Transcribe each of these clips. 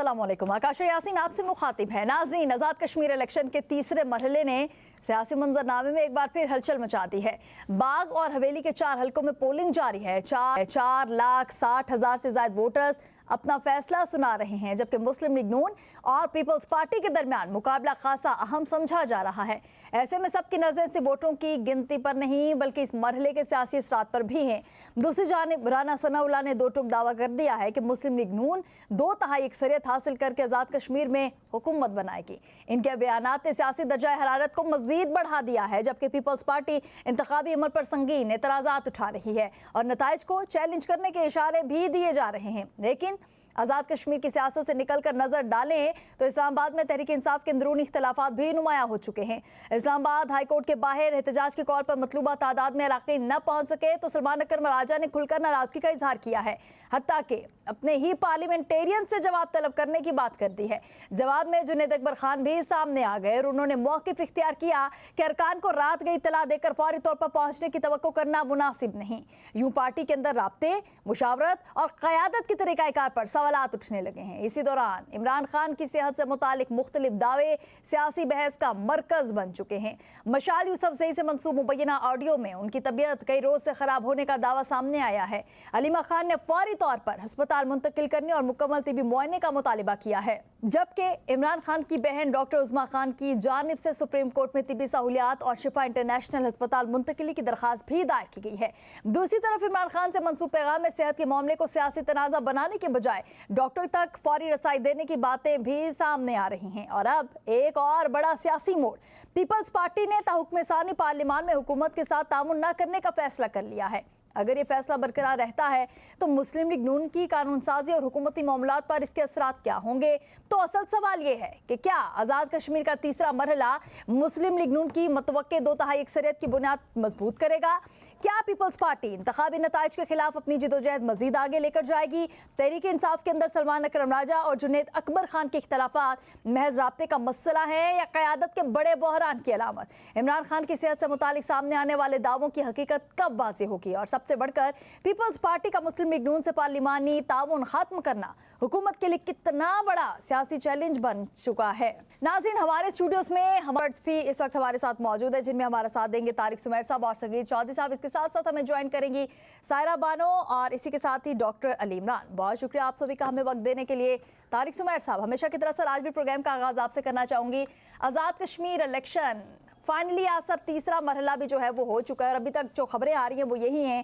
अस्सलामुअलैकुम। आकाश यासीन आपसे मुखातिब है। नाजरीन, आज़ाद कश्मीर इलेक्शन के तीसरे मरहले ने सियासी मंजरनामे में एक बार फिर हलचल मचा दी है। बाग और हवेली के 4 हलकों में पोलिंग जारी है। 4,60,000 से ज्यादा वोटर्स अपना फैसला सुना रहे हैं, जबकि मुस्लिम लीग नून और पीपल्स पार्टी के दरमियान मुकाबला खासा अहम समझा जा रहा है। ऐसे में सबकी नजरें से वोटों की गिनती पर नहीं बल्कि इस मरहले के सियासी असरात पर भी हैं। दूसरी जानिब राना सनाउल्लाह ने दो टूक दावा कर दिया है कि मुस्लिम लीग नून 2/3 अक्सरियत हासिल करके आज़ाद कश्मीर में हुकूमत बनाएगी। इनके बयानात ने सियासी दर्जा हरारत को मजीद बढ़ा दिया है, जबकि पीपल्स पार्टी इंतखाबी अमल पर संगीन एतराज़ात उठा रही है और नताइज को चैलेंज करने के इशारे भी दिए जा रहे हैं। लेकिन आज़ाद कश्मीर की सियासत से निकलकर नजर डालें तो इस्लामाबाद में तहरीक इंसाफ के अंदरूनी इख्तलाफात भी नुमाया हो चुके हैं। इस्लामाबाद हाईकोर्ट के बाहर एहतजाज के कॉल पर मतलूबा तादाद में इलाके न पहुंच सके तो सलमान अकरम राजा ने खुलकर नाराजगी का इजहार किया है, हत्ता कि अपने ही पार्लियामेंटेरियन से जवाब तलब करने की बात कर दी है। जवाब में जुनैद अकबर खान भी सामने आ गए और उन्होंने मौक़िफ़ इख्तियार किया कि अरकान को रात गई इतला देकर फौरी तौर पर पहुंचने की तवक्को करना मुनासिब नहीं। यूं पार्टी के अंदर राब्ते, मुशावरत और क़यादत की तरीक़ाकार पर सवालात उठने लगे हैं। इसी दौरान इमरान खान की सेहत से मुतालिक मुख्तलिफ दावे सियासी बहस का मरकज बन चुके हैं। मशाल यूसुफजई से मंसूब मुबैना ऑडियो में उनकी तबीयत कई रोज से खराब होने का दावा सामने आया है। अलीमा खान ने फौरी तौर पर अस्पताल मुंतकिल करने और मुकम्मल तिबी मुआयने का मुतालिबा किया है, जबकि इमरान खान की बहन डॉक्टर उज़मा खान की जानिब से सुप्रीम कोर्ट में तिबी सहूलियात और शिफा इंटरनेशनल अस्पताल मुंतकिली की दरख्वास्त भी दायर की गई है। दूसरी तरफ इमरान खान से मंसूब पैगाम में सेहत के मामले को सियासी तनाज़ा बनाने के बजाय डॉक्टर तक फौरी रसाई देने की बातें भी सामने आ रही हैं। और अब एक और बड़ा सियासी मोड़, पीपल्स पार्टी ने ताहुक्म सानी पार्लियामान में हुकूमत के साथ तामुन न करने का फैसला कर लिया है। अगर ये फैसला बरकरार रहता है तो मुस्लिम लीग नून की कानून साजी और हुकूमती मामलात पर इसके असरात क्या होंगे। तो असल सवाल ये है कि क्या आज़ाद कश्मीर का तीसरा मरहला मुस्लिम लीग नून की मतवक्के 2/3 अक्सरियत की बुनियाद मजबूत करेगा? क्या पीपल्स पार्टी इंतखाबी नताइज के खिलाफ अपनी जिदोजहद मजीद आगे लेकर जाएगी? तहरीक इंसाफ के अंदर सलमान अकरम राजा और जुनैद अकबर खान के इख्तलाफात महज राब्ते का मसला है या क़यादत के बड़े बहरान की अलामत? इमरान खान की सेहत से मुतालिक सामने आने वाले दावों की हकीकत कब वाज़ेह होगी? और सबसे बढ़कर पीपल्स पार्टी का मुस्लिम लीग नून से पार्लिमानी ताउन खत्म करना हुकूमत के लिए कितना बड़ा सियासी चैलेंज बन चुका है। नाज़रीन, हमारे स्टूडियोज में हमारे भी इस वक्त हमारे साथ मौजूद है, जिनमें हमारा साथ देंगे तारिक सुमैर साहब और सगीर चौधरी साहब। इसके साथ साथ हमें ज्वाइन करेंगी सायरा बानो और इसी के साथ ही डॉक्टर अली इमरान। बहुत शुक्रिया आप सभी का हमें वक्त देने के लिए। तारिक सुमैर साहब, हमेशा की तरह सर आज भी प्रोग्राम का आगाज आपसे करना चाहूंगी। आज़ाद कश्मीर इलेक्शन फाइनली आज सर तीसरा मरहला भी जो है वो हो चुका है और अभी तक जो खबरें आ रही हैं वो यही हैं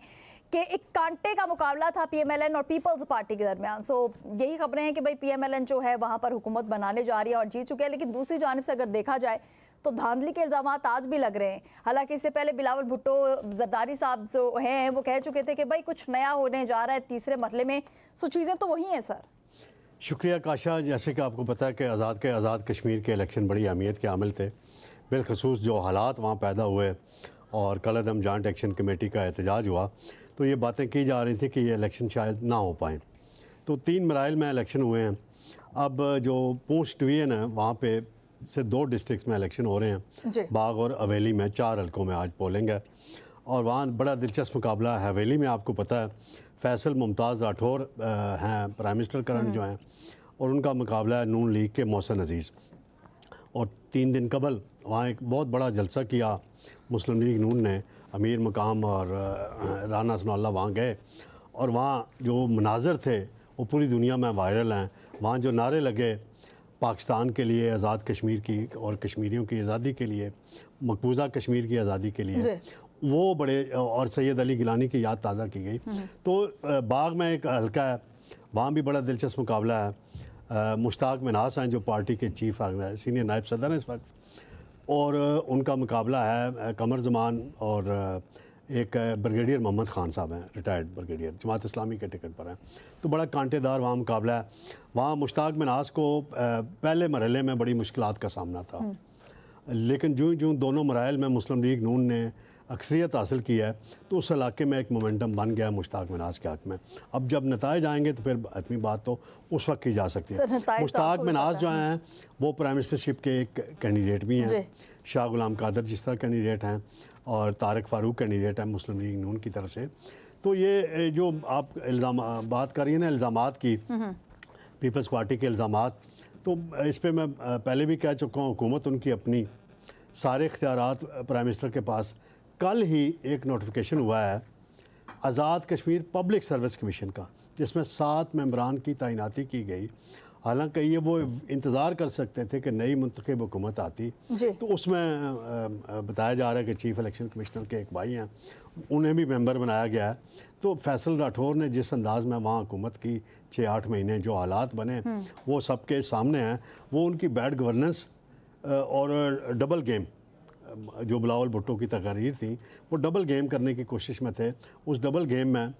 कि एक कांटे का मुकाबला था पीएमएलएन और पीपल्स पार्टी के दरमियान। सो यही खबरें हैं कि भाई पीएमएलएन जो है वहाँ पर हुकूमत बनाने जा रही है और जीत चुके हैं। लेकिन दूसरी जानिब से अगर देखा जाए तो धांधली के इल्ज़ाम आज भी लग रहे हैं। हालांकि इससे पहले बिलावल भुट्टो जरदारी साहब जो हैं वो कह चुके थे कि भाई कुछ नया होने जा रहा है तीसरे मरहले में। सो चीज़ें तो वही हैं सर। शुक्रिया काशा। जैसे कि आपको पता है कि आज़ाद कश्मीर के इलेक्शन बड़ी अहमियत के हामिल थे, बिलखसूस जो हालात वहाँ पैदा हुए और कल अदम जॉइंट एक्शन कमेटी का एहतजाज हुआ तो ये बातें की जा रही थी कि ये इलेक्शन शायद ना हो पाएँ। तो 3 मराइल में इलेक्शन हुए हैं। अब जो पूंछ डिवीज़न है वहाँ पे से 2 डिस्ट्रिक्ट में इलेक्शन हो रहे हैं। बाग और हवेली में 4 हलकों में आज पोलिंग है और वहाँ बड़ा दिलचस्प मुकाबला है। हवेली में आपको पता है फैसल मुमताज़ राठौर हैं, प्राइम मिनिस्टर करंट जो हैं, और उनका मुकाबला है नून लीग के मोहसिन अजीज़। और 3 दिन कबल वहाँ एक बहुत बड़ा जलसा किया मुस्लिम लीग नून ने। अमीर मकाम और राना सनाउल्लाह वहाँ गए और वहाँ जो मनाज़र थे वो पूरी दुनिया में वायरल हैं। वहाँ जो नारे लगे पाकिस्तान के लिए, आज़ाद कश्मीर की और कश्मीरियों की आज़ादी के लिए, मकबूजा कश्मीर की आज़ादी के लिए, वो बड़े, और सैयद अली गिलानी की याद ताज़ा की गई। तो बाग में एक हल्का है, वहाँ भी बड़ा दिलचस्प मुकाबला है। मुश्ताक मिन्हास हैं जो पार्टी के चीफ सीनियर नायब सदर हैं इस वक्त, और उनका मुकाबला है कमर जमान और एक ब्रिगेडियर मोहम्मद खान साहब हैं, रिटायर्ड ब्रिगेडियर, जमात इस्लामी के टिकट पर हैं। तो बड़ा कांटेदार वहाँ मुकाबला है। वहाँ मुश्ताक मिन्हास को पहले मरहले में बड़ी मुश्किलात का सामना था, लेकिन जूँ दोनों मराइल में मुस्लिम लीग नून ने अक्सरियत हासिल की है तो उस इलाके में एक मोमेंटम बन गया मुश्ताक मिन्हास के हक़ में। अब जब नताइज आएंगे तो फिर आदमी बात तो उस वक्त की जा सकती है। मुश्ताक मिन्हास जो हैं वो प्राइम मिनिस्टरशिप के एक कैंडिडेट भी हैं, शाह गुलाम कादर जिस तरह कैंडिडेट हैं और तारिक फ़ारूक कैंडिडेट हैं मुस्लिम लीग नून की तरफ से। तो ये जो आप बात कर रही हैं ना इल्ज़ामात की, पीपल्स पार्टी के इल्ज़ामात। तो इस पे मैं पहले भी कह चुका हूँ, हुकूमत उनकी अपनी सारे इख्तियारात प्राइम मिनिस्टर के पास। कल ही एक नोटिफिकेशन हुआ है Azad Kashmir public service commission का, जिसमें 7 मेंबरान की तैनाती की गई। हालांकि ये वो इंतज़ार कर सकते थे कि नई मुंतखब हुकूमत आती, तो उसमें बताया जा रहा है कि चीफ़ इलेक्शन कमिश्नर के एक भाई हैं, उन्हें भी मेंबर बनाया गया है। तो फैसल राठौर ने जिस अंदाज़ में वहाँ हुकूमत की 6-8 महीने जो हालात बने वो सबके सामने हैं। वो उनकी बैड गवर्नेंस और डबल गेम, जो बिलावल भुट्टो की तकारीर थी, वो डबल गेम करने की कोशिश में थे। उस डबल गेम में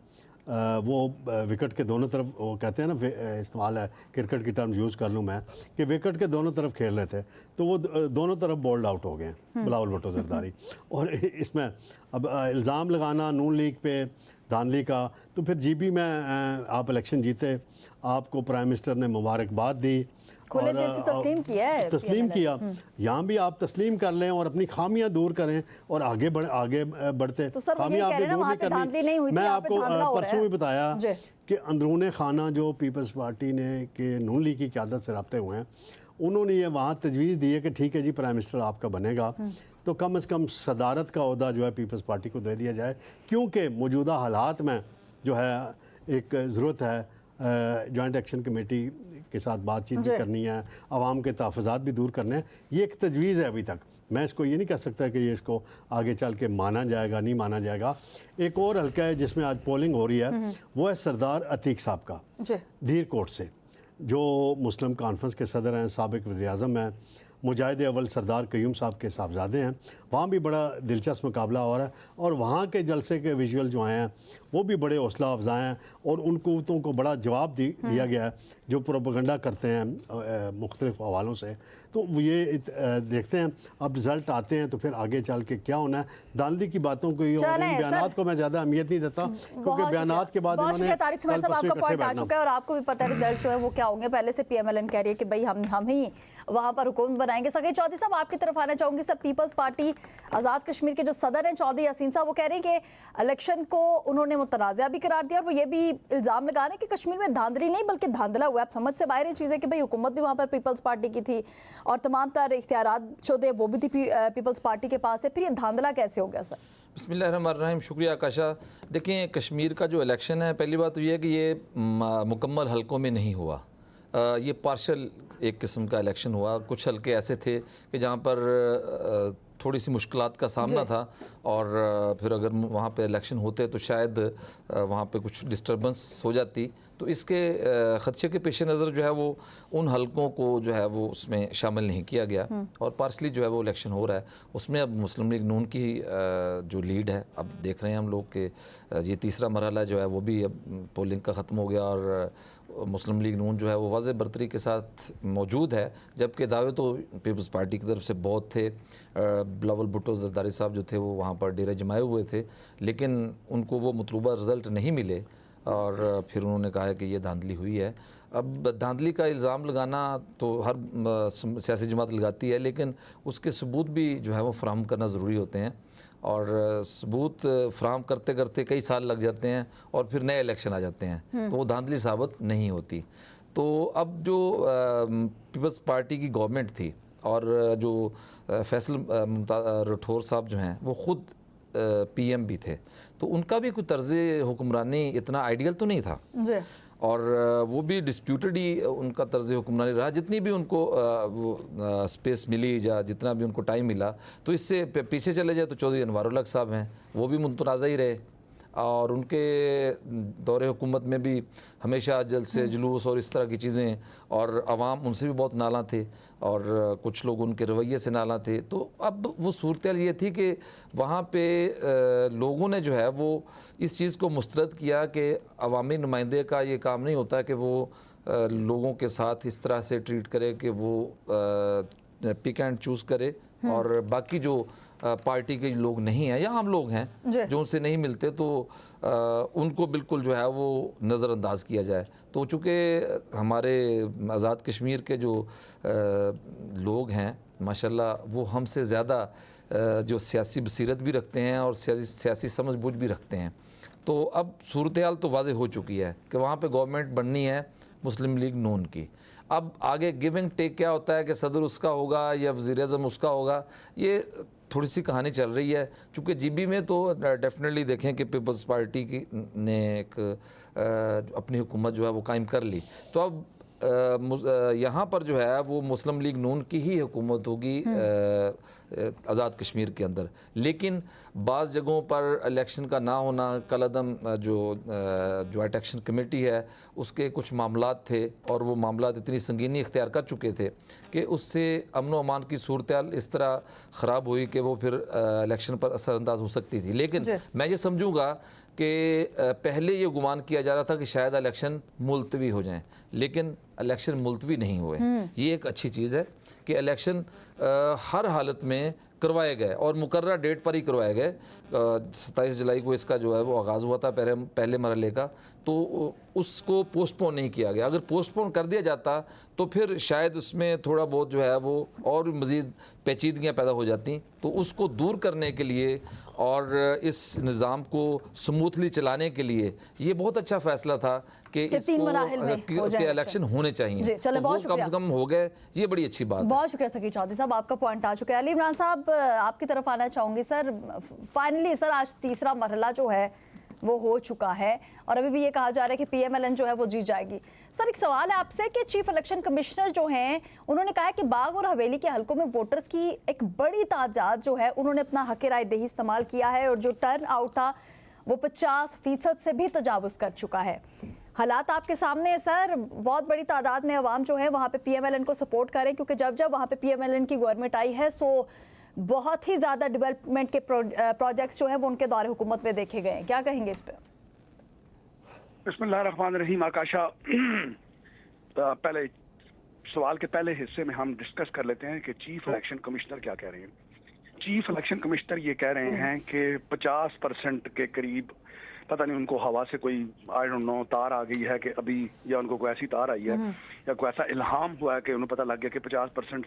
वो विकेट के दोनों तरफ, वो कहते हैं ना, इस्तेमाल है क्रिकेट की टर्म यूज़ कर लूँ मैं, कि विकेट के दोनों तरफ खेल रहे थे, तो वो दोनों तरफ बोल्ड आउट हो गए हैं बिलावल भुट्टो जरदारी। और इसमें अब इल्ज़ाम लगाना नून लीग पे धांधली का, तो फिर जीबी में आप इलेक्शन जीते, आपको प्राइम मिनिस्टर ने मुबारकबाद दी, खुले दिल से तस्लीम किया है, तस्लीम किया। यहाँ भी आप तस्लीम कर लें और अपनी खामियां दूर करें और आगे बढ़ते। तो सर खामियां आपने दूर नहीं करनी। मैं आपको परसों भी बताया कि अंदरूने खाना जो पीपल्स पार्टी ने के नून लीग की क़यादत से रब्ते हुए हैं, उन्होंने ये वहाँ तजवीज़ दी है कि ठीक है जी, प्राइम मिनिस्टर आपका बनेगा, तो कम से कम सदारत का ओहदा जो है पीपल्स पार्टी को दे दिया जाए, क्योंकि मौजूदा हालात में जो है एक ज़रूरत है जॉइंट एक्शन कमेटी के साथ बातचीत भी करनी है, आवाम के तहफ़्फ़ुज़ात भी दूर करने हैं। ये एक तजवीज़ है अभी तक, मैं इसको ये नहीं कह सकता कि ये इसको आगे चल के माना जाएगा, नहीं माना जाएगा। एक और हल्का है जिसमें आज पोलिंग हो रही है, वो है सरदार अतीक साहब का, धीर कोट से, जो मुस्लिम कॉन्फ्रेंस के सदर हैं, साबिक़ वज़ीर-ए-आज़म हैं, मुजाहिद अव्वल सरदार कयूम साहब के साहबजादे हैं। वहाँ भी बड़ा दिलचस्प मुकाबला हो रहा है और वहाँ के जलसे के विजुअल जो आए हैं वो भी बड़े हौसला अफजा हैं और उन कुव्वतों को बड़ा जवाब दिया गया है जो प्रोपेगेंडा करते हैं मुख्तलिफ हवालों से। तो ये देखते हैं अब रिज़ल्ट आते हैं तो फिर आगे चल के क्या होना है। दांधी की बातों को और इन बयानात को मैं ज़्यादा अहमियत नहीं देता, क्योंकि बयानात के बाद इन्होंने तारिक सुमैर साहब आपका पॉइंट आ चुका है और आपको भी पता है रिजल्ट जो है वो क्या होंगे। पहले से पीएमएलएन कह रही है कि भाई हम ही वहाँ पर हुकूमत बनाएंगे। सगीर चौधरी साहब आपकी तरफ आना चाहूँगी। Sir, peoples party Azad Kashmir के जो सदर हैं चौधरी यासीन साहब, वो कह रहे हैं कि इलेक्शन को उन्होंने मुतनाज़ा भी करार दिया और वो ये भी इल्ज़ाम लगा रहे हैं कि कश्मीर में धांधली नहीं बल्कि धांधला हुआ है। आप समझ से बाहर है चीज़ें कि भाई हुकूमत भी वहाँ पर पीपल्स पार्टी की थी और तमाम तर इख्तियारात जो थे वो भी थी पीपल्स पार्टी के पास है, फिर ये धांधला कैसे हो गया सर? बिस्मिल्लाहिर्रहमानिर्रहीम, शुक्रिया आकाशा। देखें, कश्मीर का जो इलेक्शन है, पहली बात तो ये है कि ये मुकम्मल हलकों में नहीं हुआ, ये पार्शल एक किस्म का इलेक्शन हुआ। कुछ हलके ऐसे थे कि जहाँ पर थोड़ी सी मुश्किलात का सामना था और फिर अगर वहाँ पे इलेक्शन होते तो शायद वहाँ पे कुछ डिस्टर्बेंस हो जाती। तो इसके ख़दशे के पेश नज़र जो है वो उन हलकों को जो है वो उसमें शामिल नहीं किया गया और पार्शली जो है वो इलेक्शन हो रहा है। उसमें अब मुस्लिम लीग नून की जो लीड है, अब देख रहे हैं हम लोग कि ये तीसरा मरहला जो है वो भी अब पोलिंग का ख़त्म हो गया और मुस्लिम लीग नून जो है वो वाज़ेह बरतरी के साथ मौजूद है, जबकि दावे तो पीपल्स पार्टी की तरफ से बहुत थे। बिलावल भुट्टो जरदारी साहब जो थे वो वहाँ पर डेरे जमाए हुए थे, लेकिन उनको वो मतलूबा रिज़ल्ट नहीं मिले और फिर उन्होंने कहा है कि ये धांधली हुई है। अब धांधली का इल्ज़ाम लगाना तो हर सियासी जमात लगाती है, लेकिन उसके सबूत भी जो है वो फराहम करना ज़रूरी होते हैं और सबूत फराहम करते करते कई साल लग जाते हैं और फिर नए इलेक्शन आ जाते हैं तो वो धांधली साबित नहीं होती। तो अब जो पीपल्स पार्टी की गवर्नमेंट थी और जो फैसल राठौर साहब जो हैं वो ख़ुद पीएम भी थे, तो उनका भी कोई तर्ज़ हुक्मरानी इतना आइडियल तो नहीं था और वो भी डिस्प्यूटेड ही उनका तर्ज़ हुक्मरानी रहा। जितनी भी उनको स्पेस मिली या जितना भी उनको टाइम मिला, तो इससे पीछे चले जाए तो चौधरी अनवारुल हक साहब हैं, वो भी मुतनाज़ा ही रहे और उनके दौरे हुकूमत में भी हमेशा जलसे जुलूस और इस तरह की चीज़ें और आवाम उनसे भी बहुत नाला थे और कुछ लोग उनके रवैये से नाला थे। तो अब वो सूरत ये थी कि वहाँ पे लोगों ने जो है वो इस चीज़ को मुस्तरद किया कि अवामी नुमाइंदे का ये काम नहीं होता कि वो लोगों के साथ इस तरह से ट्रीट करे कि वो पिक एंड चूज़ करे और बाकी जो पार्टी के लोग नहीं हैं या आम लोग हैं जो उनसे नहीं मिलते तो उनको बिल्कुल जो है वो नज़रअंदाज किया जाए। तो चूँकि हमारे आज़ाद कश्मीर के जो लोग हैं माशाल्लाह वो हमसे ज़्यादा जो सियासी बसीरत भी रखते हैं और सियासी समझ बूझ भी रखते हैं, तो अब सूरत हाल तो वाज़ेह हो चुकी है कि वहाँ पे गवर्नमेंट बननी है, मुस्लिम लीग नून की। अब आगे गिविंग टेक क्या होता है कि सदर उसका होगा या वज़ीर-ए-आज़म उसका होगा, ये थोड़ी सी कहानी चल रही है। चूँकि जीबी में तो डेफिनेटली देखें कि पीपल्स पार्टी की ने एक अपनी हुकूमत जो है वो कायम कर ली, तो अब यहाँ पर जो है वो मुस्लिम लीग नून की ही हुकूमत होगी आज़ाद कश्मीर के अंदर। लेकिन बाज़ जगहों पर इलेक्शन का ना होना, कलअदम जो जॉइंट एक्शन कमेटी है उसके कुछ मामलात थे और वो मामलात इतनी संगीनी इख्तियार कर चुके थे कि उससे अमन व अमान की सूरत हाल इस तरह ख़राब हुई कि वो फिर इलेक्शन पर असरअंदाज हो सकती थी। लेकिन मैं ये समझूंगा कि पहले ये गुमान किया जा रहा था कि शायद इलेक्शन मुलतवी हो जाएं, लेकिन इलेक्शन मुलतवी नहीं हुए। ये एक अच्छी चीज़ है कि इलेक्शन हर हालत में करवाए गए और मुकर्रर डेट पर ही करवाए गए। 27 जुलाई को इसका जो है वो आगाज़ हुआ था पहले मरहले का, तो उसको पोस्टपोन नहीं किया गया। अगर पोस्टपोन कर दिया जाता तो फिर शायद उसमें थोड़ा बहुत जो है वो और मज़ीद पेचीदगियाँ पैदा हो जाती। तो उसको दूर करने के लिए और इस निज़ाम को स्मूथली चलाने के लिए ये बहुत अच्छा फ़ैसला था कि इलेक्शन होने चाहिए। चलो, बहुत कम से कम हो गए, ये बड़ी अच्छी बात है। बहुत शुक्रिया सकी चौधरी साहब, आपका पॉइंट आ चुका है। अली इमरान साहब, आपकी तरफ आना चाहूंगी। सर, फाइनली सर आज तीसरा मरहला जो है वो हो चुका है और अभी भी ये कहा जा रहा है कि पीएमएलएन जो है वो जीत जाएगी। सर, एक सवाल है आपसे कि चीफ इलेक्शन कमिश्नर जो हैं उन्होंने कहा है कि बाग और हवेली के हलकों में वोटर्स की एक बड़ी तादाद जो है उन्होंने अपना हक राय दही इस्तेमाल किया है और जो टर्न आउट था वो 50% से भी तजावुज़ कर चुका है। हालात आपके सामने है सर, बहुत बड़ी तादाद में अवाम जो है वहाँ पे पीएमएलएन को सपोर्ट करें, क्योंकि जब जब वहाँ पे पीएमएलएन की गवर्नमेंट आई है सो बहुत ही ज़्यादा डेवलपमेंट के प्रोजेक्ट्स जो हैं वो उनके दौरे हुकूमत में देखे गए हैं। क्या कहेंगे इस पर? बिस्मिल्लाहिर्रहमानिर्रहीम। आकाशा, पहले सवाल के पहले हिस्से में हम डिस्कस कर लेते हैं कि चीफ इलेक्शन कमिश्नर क्या कह रहे हैं। चीफ इलेक्शन कमिश्नर ये कह रहे हैं कि 50% के करीब, पता नहीं उनको हवा से कोई आई डोंट नो तार आ गई है कि अभी, या उनको कोई ऐसी तार आई है या कोई ऐसा इल्हाम हुआ है कि उन्हें पता लग गया कि 50%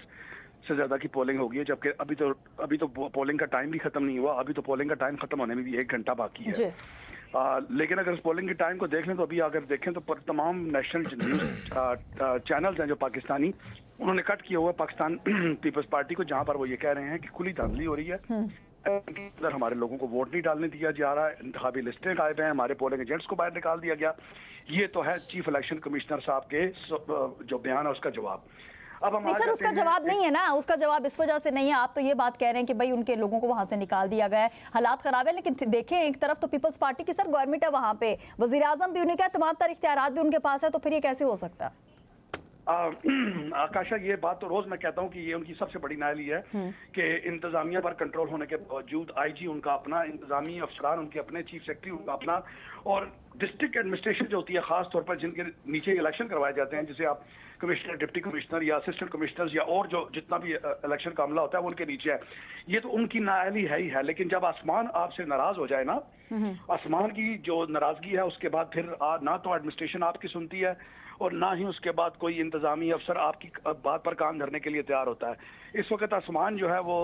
से ज़्यादा की पोलिंग होगी है, जबकि अभी तो पोलिंग का टाइम भी ख़त्म नहीं हुआ। अभी तो पोलिंग का टाइम ख़त्म होने में भी 1 घंटा बाकी है। लेकिन अगर पोलिंग के टाइम को देख लें तो अभी अगर देखें तो तमाम नेशनल न्यूज़ चैनल्स हैं जो पाकिस्तानी, उन्होंने कट किया हुआ पाकिस्तान पीपल्स पार्टी को, जहाँ पर वो ये कह रहे हैं कि खुली धांधली हो रही है, अंदर हमारे लोगों को वोट नहीं डालने दिया जा रहा है, इंतखाबी लिस्टें गायब हैं, हमारे पोलिंग एजेंट्स को बाहर निकाल दिया गया। ये तो है चीफ इलेक्शन कमिश्नर साहब के जो बयान है उसका जवाब। अब हम सर, उसका जवाब नहीं है ना, उसका जवाब इस वजह से नहीं है। आप तो ये बात कह रहे हैं कि भाई उनके लोगों को वहां से निकाल दिया गया है, हालात खराब है, लेकिन देखें एक तरफ तो पीपल्स पार्टी की सर गवर्नमेंट है, वहां पे वजीर आजम भी उन्हें क्या, तमाम तरह इख्तियारात भी उनके पास है, तो फिर ये कैसे हो सकता है? आकाशा, ये बात तो रोज मैं कहता हूँ कि ये उनकी सबसे बड़ी नायली है कि इंतजामिया पर कंट्रोल होने के बावजूद आईजी उनका अपना, इंतजामी अफसरान उनके अपने, चीफ सेक्रेटरी उनका अपना, और डिस्ट्रिक्ट एडमिनिस्ट्रेशन जो होती है खास तौर पर जिनके नीचे इलेक्शन करवाए जाते हैं, जिसे आप कमिश्नर, डिप्टी कमिश्नर या असिस्टेंट कमिश्नर या और जो जितना भी इलेक्शन का अमला होता है वो उनके नीचे है। ये तो उनकी नायली है ही है। लेकिन जब आसमान आपसे नाराज हो जाए ना, आसमान की जो नाराजगी है उसके बाद फिर ना तो एडमिनिस्ट्रेशन आपकी सुनती है और ना ही उसके बाद कोई इंतजामी अफसर आपकी बात पर कान धरने के लिए तैयार होता है। इस वक्त आसमान जो है वो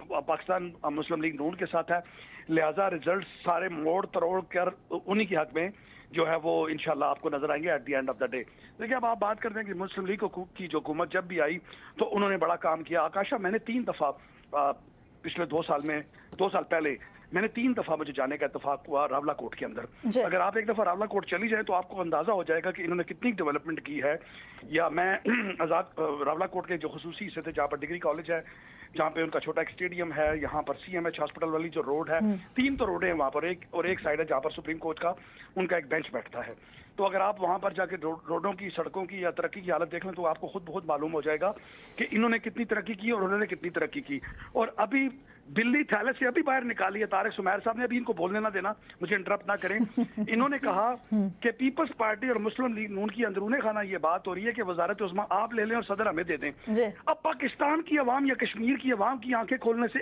पाकिस्तान मुस्लिम लीग नून के साथ है, लिहाजा रिजल्ट सारे मोड़ तरोड़ कर उन्हीं के हक में जो है वो इंशाल्लाह आपको नजर आएंगे at the end of the day. देखिए, अब आप बात करते हैं कि मुस्लिम लीग की जो हुकूमत जब भी आई तो उन्होंने बड़ा काम किया। आकाशा, मैंने 3 दफा पिछले 2 साल पहले मैंने 3 दफा मुझे जाने का इत्तेफाक हुआ रावलाकोट के अंदर। अगर आप एक दफा रावलाकोट चली जाए तो आपको अंदाजा हो जाएगा कि इन्होंने कितनी डेवलपमेंट की है। या मैं आज़ाद रावलाकोट के जो खुसूसी हिस्से थे जहाँ पर डिग्री कॉलेज है, जहाँ पे उनका छोटा एक स्टेडियम है, यहाँ पर CMH हॉस्पिटल वाली जो रोड है, 3 तो रोडें हैं वहाँ पर, एक साइड है जहाँ पर सुप्रीम कोर्ट का उनका एक बेंच बैठता है। तो अगर आप वहाँ पर जाके रोडों की, सड़कों की या तरक्की की हालत देख लें तो आपको खुद बहुत मालूम हो जाएगा कि इन्होंने कितनी तरक्की की और उन्होंने कितनी तरक्की की। और अभी बिल्ली थैले से अभी बाहर निकाली है तारिक सुमैर साहब ने, अभी इनको बोलने ना देना, मुझे इंटरप्ट ना करें। इन्होंने कहा कि पीपल्स पार्टी और मुस्लिम लीग नून की अंदरूने खाना ये बात हो रही है कि वजारत उस्मा आप ले लें और सदर हमें दे दें। अब पाकिस्तान की अवाम या कश्मीर की अवाम की आंखें खोलने से,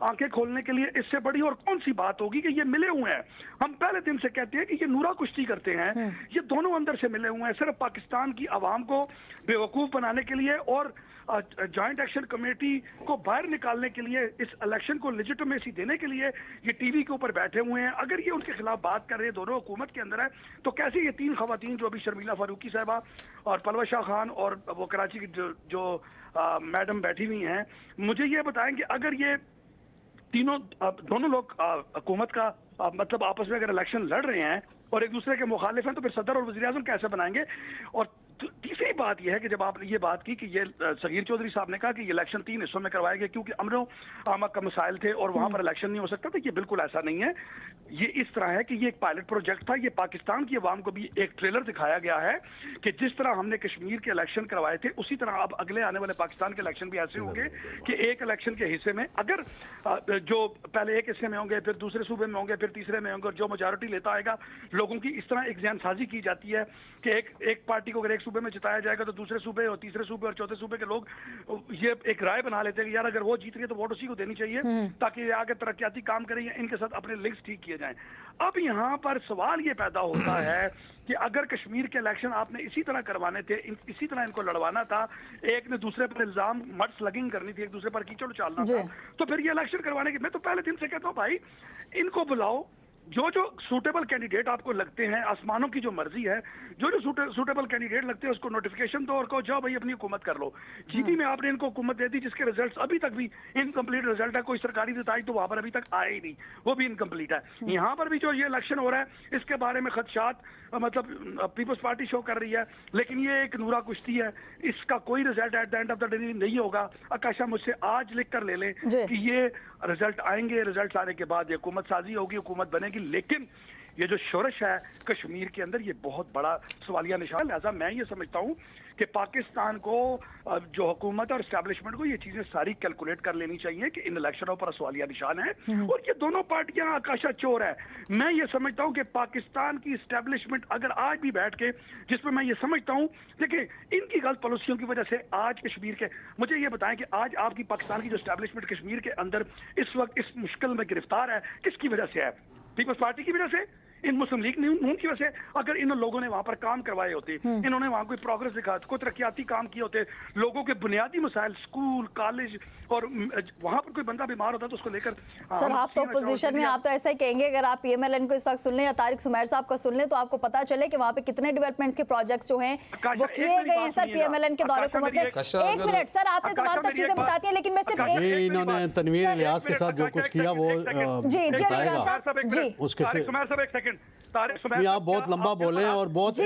आंखें खोलने के लिए इससे बड़ी और कौन सी बात होगी कि ये मिले हुए हैं। हम पहले दिन से कहते हैं कि ये नूरा कुश्ती करते हैं, ये दोनों अंदर से मिले हुए हैं सिर्फ पाकिस्तान की अवाम को बेवकूफ बनाने के लिए और जॉइंट एक्शन कमेटी को बाहर निकालने के लिए, इस इलेक्शन को लेजिटिमेसी देने के लिए ये टीवी के ऊपर बैठे हुए हैं। अगर ये उनके खिलाफ बात कर रहे हैं, दोनों हुकूमत के अंदर है, तो कैसे ये तीन खवातीन जो अभी शर्मिला फारूकी साहबा और पलवा शाह खान और वो कराची की जो मैडम बैठी हुई हैं, मुझे ये बताएं कि अगर ये दोनों लोग हुकूमत का मतलब आपस में अगर इलेक्शन लड़ रहे हैं और एक दूसरे के मुखालिफ हैं, तो फिर सदर और वज़ीर आज़म कैसे बनाएंगे? और तीसरी बात यह है कि जब आपने ये बात की कि ये सगीर चौधरी साहब ने कहा कि ये इलेक्शन 3 हिस्सों में करवाए गए क्योंकि अमनो आमा का मसाइल थे और वहां पर इलेक्शन नहीं हो सकता था, ये बिल्कुल ऐसा नहीं है। ये इस तरह है कि ये एक पायलट प्रोजेक्ट था। ये पाकिस्तान की अवाम को भी एक ट्रेलर दिखाया गया है कि जिस तरह हमने कश्मीर के इलेक्शन करवाए थे, उसी तरह अब अगले आने वाले पाकिस्तान के इलेक्शन भी ऐसे होंगे कि एक इलेक्शन के हिस्से में अगर जो पहले एक हिस्से में होंगे, फिर दूसरे सूबे में होंगे, फिर तीसरे में होंगे, और जो मेजॉरिटी लेता आएगा लोगों की, इस तरह एक जहनसाजी की जाती है कि एक पार्टी को अगर एक सूबे में जिताया जाएगा तो दूसरे सूबे और तीसरे सूबे और चौथे सूबे के लोग ये एक राय बना लेते हैं कि यार अगर वो जीत रही है तो वोट उसी को देनी चाहिए ताकि ये आगे तरक्याती काम करें, इनके साथ अपने लिंक्स ठीक किए जाएं। अब यहाँ पर सवाल ये पैदा होता है कि अगर कश्मीर के इलेक्शन आपने इसी तरह करवाने थे, इसी तरह इनको लड़वाना था, एक ने दूसरे पर इल्जाम मड स्लगिंग करनी थी, एक दूसरे पर कीचड़ उछालना था, तो फिर ये इलेक्शन करवाने की, मैं तो पहले दिन से कहता हूँ भाई इनको बुलाओ, जो सूटेबल कैंडिडेट आपको लगते हैं, आसमानों की जो मर्जी है, जो सूटेबल कैंडिडेट लगते हैं उसको नोटिफिकेशन दो और कहो जाओ भाई अपनी हुकूमत कर लो। जीपी में आपने इनको हुकूमत दे दी जिसके रिजल्ट्स अभी तक भी इनकम्प्लीट रिजल्ट है, कोई सरकारी दिताई तो वहां पर अभी तक आए ही नहीं, वो भी इनकम्प्लीट है। यहाँ पर भी जो ये इलेक्शन हो रहा है इसके बारे में खदशात मतलब पीपल्स पार्टी शो कर रही है, लेकिन ये एक नूरा कुश्ती है, इसका कोई result at the end of the day नहीं होगा। आकाशा मुझसे आज लिख कर ले लें कि ये रिजल्ट आएंगे, रिजल्ट आने के बाद ये हुकूमत साजी होगी, हुकूमत बनेगी, लेकिन ये जो शोरश है कश्मीर के अंदर ये बहुत बड़ा सवालिया निशान। लिहाजा मैं ये समझता हूँ कि पाकिस्तान को जो हुकूमत और एस्टैब्लिशमेंट को ये चीजें सारी कैलकुलेट कर लेनी चाहिए कि इन इलेक्शनों पर सवालिया निशान है और ये दोनों पार्टियां आकाशा चोर है। मैं ये समझता हूँ कि पाकिस्तान की एस्टैब्लिशमेंट अगर आज भी बैठ के, जिसमें मैं ये समझता हूँ, देखिए इनकी गलत पॉलिसियों की वजह से आज कश्मीर के, मुझे ये बताएं कि आज आपकी पाकिस्तान की जो एस्टैब्लिशमेंट कश्मीर के अंदर इस वक्त इस मुश्किल में गिरफ्तार है, किसकी वजह से है? पीपल्स पार्टी की वजह से, इन मुस्लिम लीग नून की वजह से। अगर इन लोगों ने वहां पर काम करवाए होते, इन्होंने वहां कोई प्रोग्रेस दिखा, कोई तरक्याती काम किए होते, लोगों के बुनियादी मसाइल, स्कूल, कॉलेज, और वहां पर कोई बंदा बीमार होता तो उसको लेकर। सर आप तो अपोजिशन में, आप तो ऐसा ही कहेंगे, अगर आप पीएमएलएन को इस वक्त सुन लें या तारिक सुमैर साहब को सुन लें तो आपको पता चले कि वहां पे कितने डेवलपमेंट्स के प्रोजेक्ट्स जो हैं वो किए गए हैं सर पीएमएलएन के दौरे हुकूमत में। एक मिनट सर, आपने तमाम तक चीजें बताती हैं, लेकिन मैं सिर्फ इन्होंने तनवीर इलियास के साथ जो कुछ किया वो जी उसके से एक सेकंड, आप बहुत लंबा बोल रहे हैं और बहुत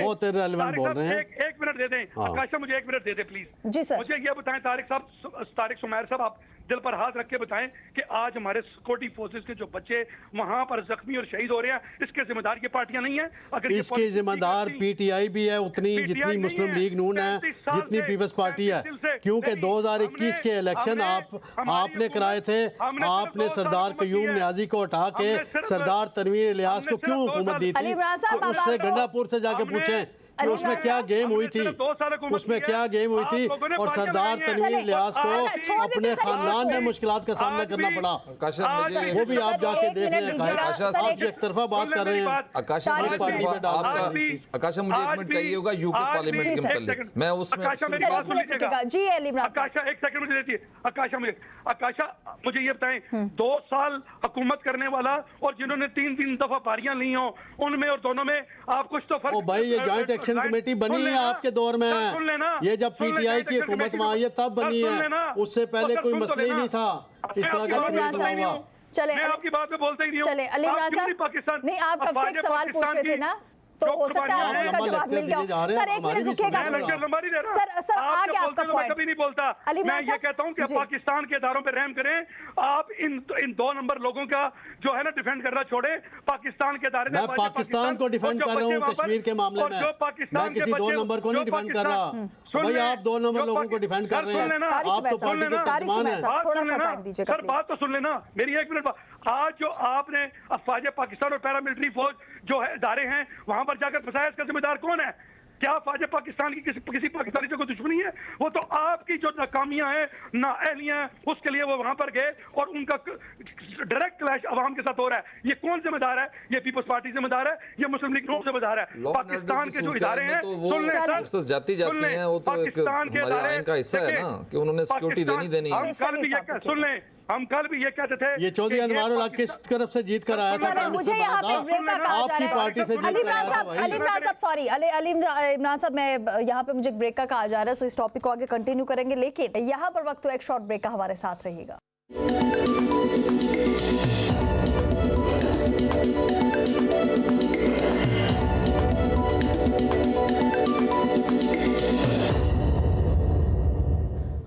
बहुत इररिलेवेंट बोल रहे हैं। एक मिनट दे दें आकाशा, मुझे 1 मिनट दे दें प्लीज। जी सर, मुझे ये बताएं तारिक सुमैर साहब, आप दिल पर हाथ रख के बताएं कि आज हमारे सिक्योरिटी फोर्सेस के जो बच्चे वहां पर जख्मी और शहीद हो रहे हैं, इसके जिम्मेदार ये पार्टियां नहीं है? अगर इसके जिम्मेदार पीटीआई भी है उतनी जितनी मुस्लिम लीग नून है, जितनी पीपल्स पार्टी है, क्योंकि 2021 के इलेक्शन आपने कराए थे। आपने सरदार कयूम न्याजी को हटा के सरदार तनवीर इलियास को क्यों हुकूमत दी थी? उससे गंडापुर से जाके पूछें कि उसमें क्या गेम हुई थी, उसमें क्या गेम हुई थी, और सरदार तनवीर इलियास को अपने खानदान में मुश्किलात का सामना करना पड़ा, वो भी आप जाके देख लें। आप एक तरफा बात कर रहे हैं। आकाशा मुझे 1 मिनट चाहिए होगा यूके पार्लियामेंट के मुतालिक, मैं उसमें जी आकाशा 1 सेकंड मुझे देती है। आकाशा मुझे ये बताएं, 2 साल हुकूमत करने वाला और जिन्होंने 3 दफा पारियां ली हो, उनमें और दोनों में आप कुछ तो फर्क। भाई ये जॉइंट एक्शन कमेटी बनी है आपके दौर में, ये जब पीटीआई की हुकूमत में आई है तब बनी है, उससे पहले कोई मसला ही नहीं था इस तरह का हुआ। चले मैं आपकी बात पे बोलते ही नहीं हूं। चले अली इमरान साहब, नहीं आप कब से एक सवाल पूछ रहे थे ना, तो हो सकता है उसका जवाब मिल गया। सर 1 मिनट रुकिएगा सर, आगे आपका पॉइंट। कभी नहीं बोलता, मैं ये कहता हूँ कि पाकिस्तान के इदारों पे रहम करें। आप इन 2 नंबर लोगों का जो है ना डिफेंड करना छोड़े। पाकिस्तान के इदारे, मैं पाकिस्तान को डिफेंड कर रहा हूँ कश्मीर के मामले में, मैं किसी 2 नंबर को नहीं डिफेंड कर रहा। भाई आप 2 नंबर लोगों को डिफेंड कर रहे हैं, आप तो पार्टी के तर्जुमान हैं। थोड़ा सा टाइम दीजिए सर, बात तो सुन लेना मेरी, 1 मिनट। आज जो आपने अफवाज पाकिस्तान और पैरामिलिट्री फौज जो है इदारे हैं वहां पर जाकर फंसाया, इसका जिम्मेदार कौन है? क्या फायदे पाकिस्तान की किसी पाकिस्तानी से कोई दुश्मनी है? वो तो आपकी जो नाकामियां हैं, नाअहलियां हैं, उसके लिए वो वहां पर गए और उनका डायरेक्ट क्लैश अवाम के साथ हो रहा है। ये कौन जिम्मेदार है? ये पीपल्स पार्टी जिम्मेदार है, ये मुस्लिम लीग नून जिम्मेदार है। पाकिस्तान के जो इदारे हैं, सुन लें सर, जाती हैं, वो तो एक हमारे आइन का हिस्सा है ना कि उन्होंने सिक्योरिटी देनी हम कल भी ये सुन लें, हम कल भी ये कहते थे ये चौधरी अनवारुल हक किस तरफ से जीत कर आया था? मुझे यहाँ पे ब्रेक का कहा जा आपकी रहा है। पार्टी से जीत अली कर आया था भाई। इमरान साहब सॉरी अली इमरान साहब, मैं यहाँ पे मुझे ब्रेक का कहा जा रहा है, सो इस टॉपिक को आगे कंटिन्यू करेंगे, लेकिन यहाँ पर वक्त तो एक शॉर्ट ब्रेक का हमारे साथ रहिएगा।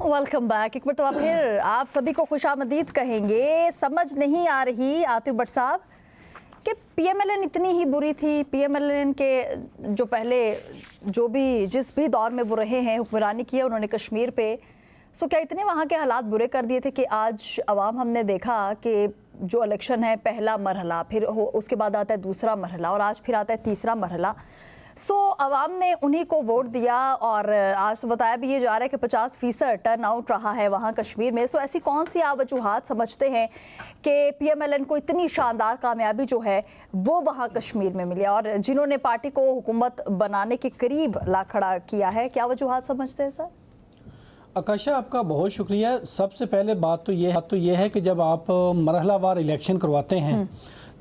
Welcome back. एक मरतबा फिर आप सभी को खुशामदीद कहेंगे। समझ नहीं आ रही आतिफ भट्ट साहब कि पीएमएलएन इतनी ही बुरी थी, पीएमएलएन के जो पहले जो भी जिस भी दौर में वो रहे हैं, हुक्मरानी की है उन्होंने कश्मीर पे, सो क्या इतने वहाँ के हालात बुरे कर दिए थे कि आज अवाम हमने देखा कि जो इलेक्शन है पहला मरहला, फिर उसके बाद आता है दूसरा मरहला और आज फिर आता है तीसरा मरहला। सो अवाम ने उन्हीं को वोट दिया और आज तो बताया भी ये जा रहा है कि 50% टर्न आउट रहा है वहाँ कश्मीर में। सो ऐसी कौन सी आप वजूहात समझते हैं कि पीएमएलएन को इतनी शानदार कामयाबी जो है वो वहाँ कश्मीर में मिली और जिन्होंने पार्टी को हुकूमत बनाने के करीब ला खड़ा किया है, क्या वजूहात समझते हैं सर? आकाशा, आपका बहुत शुक्रिया। सबसे पहले बात तो ये है कि जब आप मरहलावार इलेक्शन करवाते हैं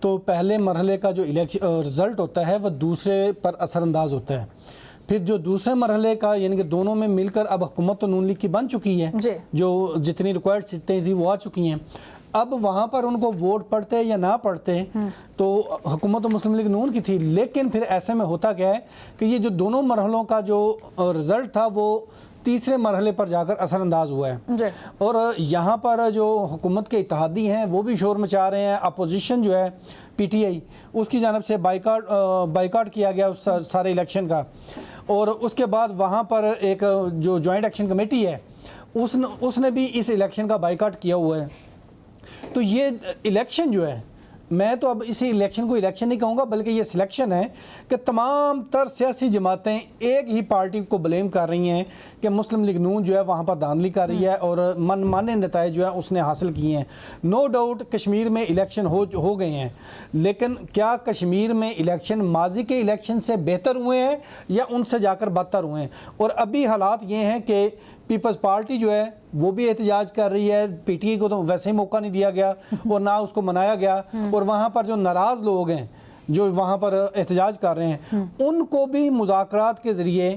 तो पहले मरहले का जो रिज़ल्ट होता है वह दूसरे पर असरअंदाज होता है। फिर जो दूसरे मरहले का यानी कि दोनों में मिलकर अब हुकूमत तो नून लीग की बन चुकी है, जो जितनी रिक्वायर्ड सीटें थी वो आ चुकी हैं। अब वहाँ पर उनको वोट पड़ते या ना पड़ते तो हुकूमत तो मुस्लिम लीग नून की थी, लेकिन फिर ऐसे में होता क्या है कि ये जो दोनों मरहलों का जो रिज़ल्ट था वो तीसरे मरहले पर जाकर असरअंदाज हुआ है। और यहाँ पर जो हुकूमत के इत्तेहादी हैं वो भी शोर मचा रहे हैं। अपोजिशन जो है पीटीआई, उसकी जानब से बाइकाट किया गया उस सारे इलेक्शन का। और उसके बाद वहाँ पर एक जो जॉइंट एक्शन कमेटी है उसने भी इस इलेक्शन का बाइकाट किया हुआ है। तो ये इलेक्शन जो है, मैं तो अब इसी इलेक्शन को इलेक्शन नहीं कहूँगा बल्कि ये सिलेक्शन है कि तमाम तर सियासी जमातें एक ही पार्टी को ब्लेम कर रही हैं कि मुस्लिम लीग नून जो है वहाँ पर धांधली कर रही है और मनमाने नताइज जो है उसने हासिल किए हैं। नो डाउट कश्मीर में इलेक्शन हो गए हैं, लेकिन क्या कश्मीर में इलेक्शन माजी के इलेक्शन से बेहतर हुए हैं या उनसे जाकर बदतर हुए हैं? और अभी हालात ये हैं कि पीपल्स पार्टी जो है वो भी एहतजाज कर रही है, पीटीआई को तो वैसे ही मौका नहीं दिया गया और ना उसको मनाया गया। और वहाँ पर जो नाराज़ लोग हैं जो वहाँ पर एहतजाज कर रहे हैं उनको भी मुज़ाकरात के ज़रिए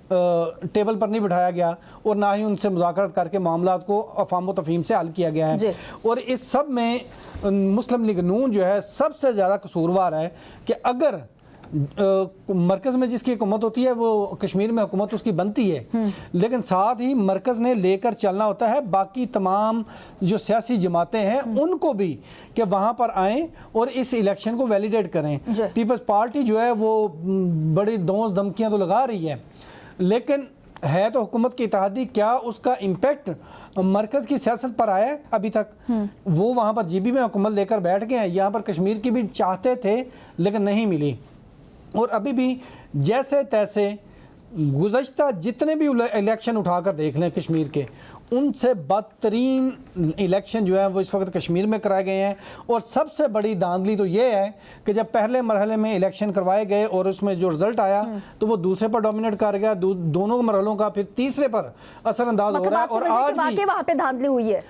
टेबल पर नहीं बिठाया गया और ना ही उनसे मुज़ाकरात करके मामलात को अफाम तफहीम से हल किया गया है। और इस सब में मुस्लिम लीग नून जो है सबसे ज़्यादा कसूरवार है कि अगर मरकज़ में जिसकी हुकूमत होती है वो कश्मीर में हुकूमत उसकी बनती है, लेकिन साथ ही मरकज़ ने लेकर चलना होता है बाकी तमाम जो सियासी जमातें हैं उनको भी कि वहाँ पर आएँ और इस इलेक्शन को वैलिडेट करें। पीपल्स पार्टी जो है वो बड़ी दोंस धमकियाँ तो लगा रही है, लेकिन है तो हुकूमत की इत्तेहादी, क्या उसका इम्पेक्ट मरकज़ की सियासत पर आया है अभी तक? वो वहाँ पर जीबी में हुकूमत लेकर बैठ गए हैं। यहाँ पर कश्मीर की भी चाहते थे लेकिन नहीं मिली। और अभी भी जैसे तैसे गुज़श्ता जितने भी इलेक्शन उठाकर देख लें कश्मीर के, उनसे बदतरीन इलेक्शन जो है वो इस वक्त कश्मीर में कराए गए हैं। और सबसे बड़ी धांधली तो ये है कि जब पहले मरहले में इलेक्शन करवाए गए और उसमें जो रिजल्ट आया तो वो दूसरे पर डोमिनेट कर गया, दोनों मरहलों का फिर तीसरे पर असरअंदाज हो रहा है। और आज भी वहाँ पे धांधली हुई है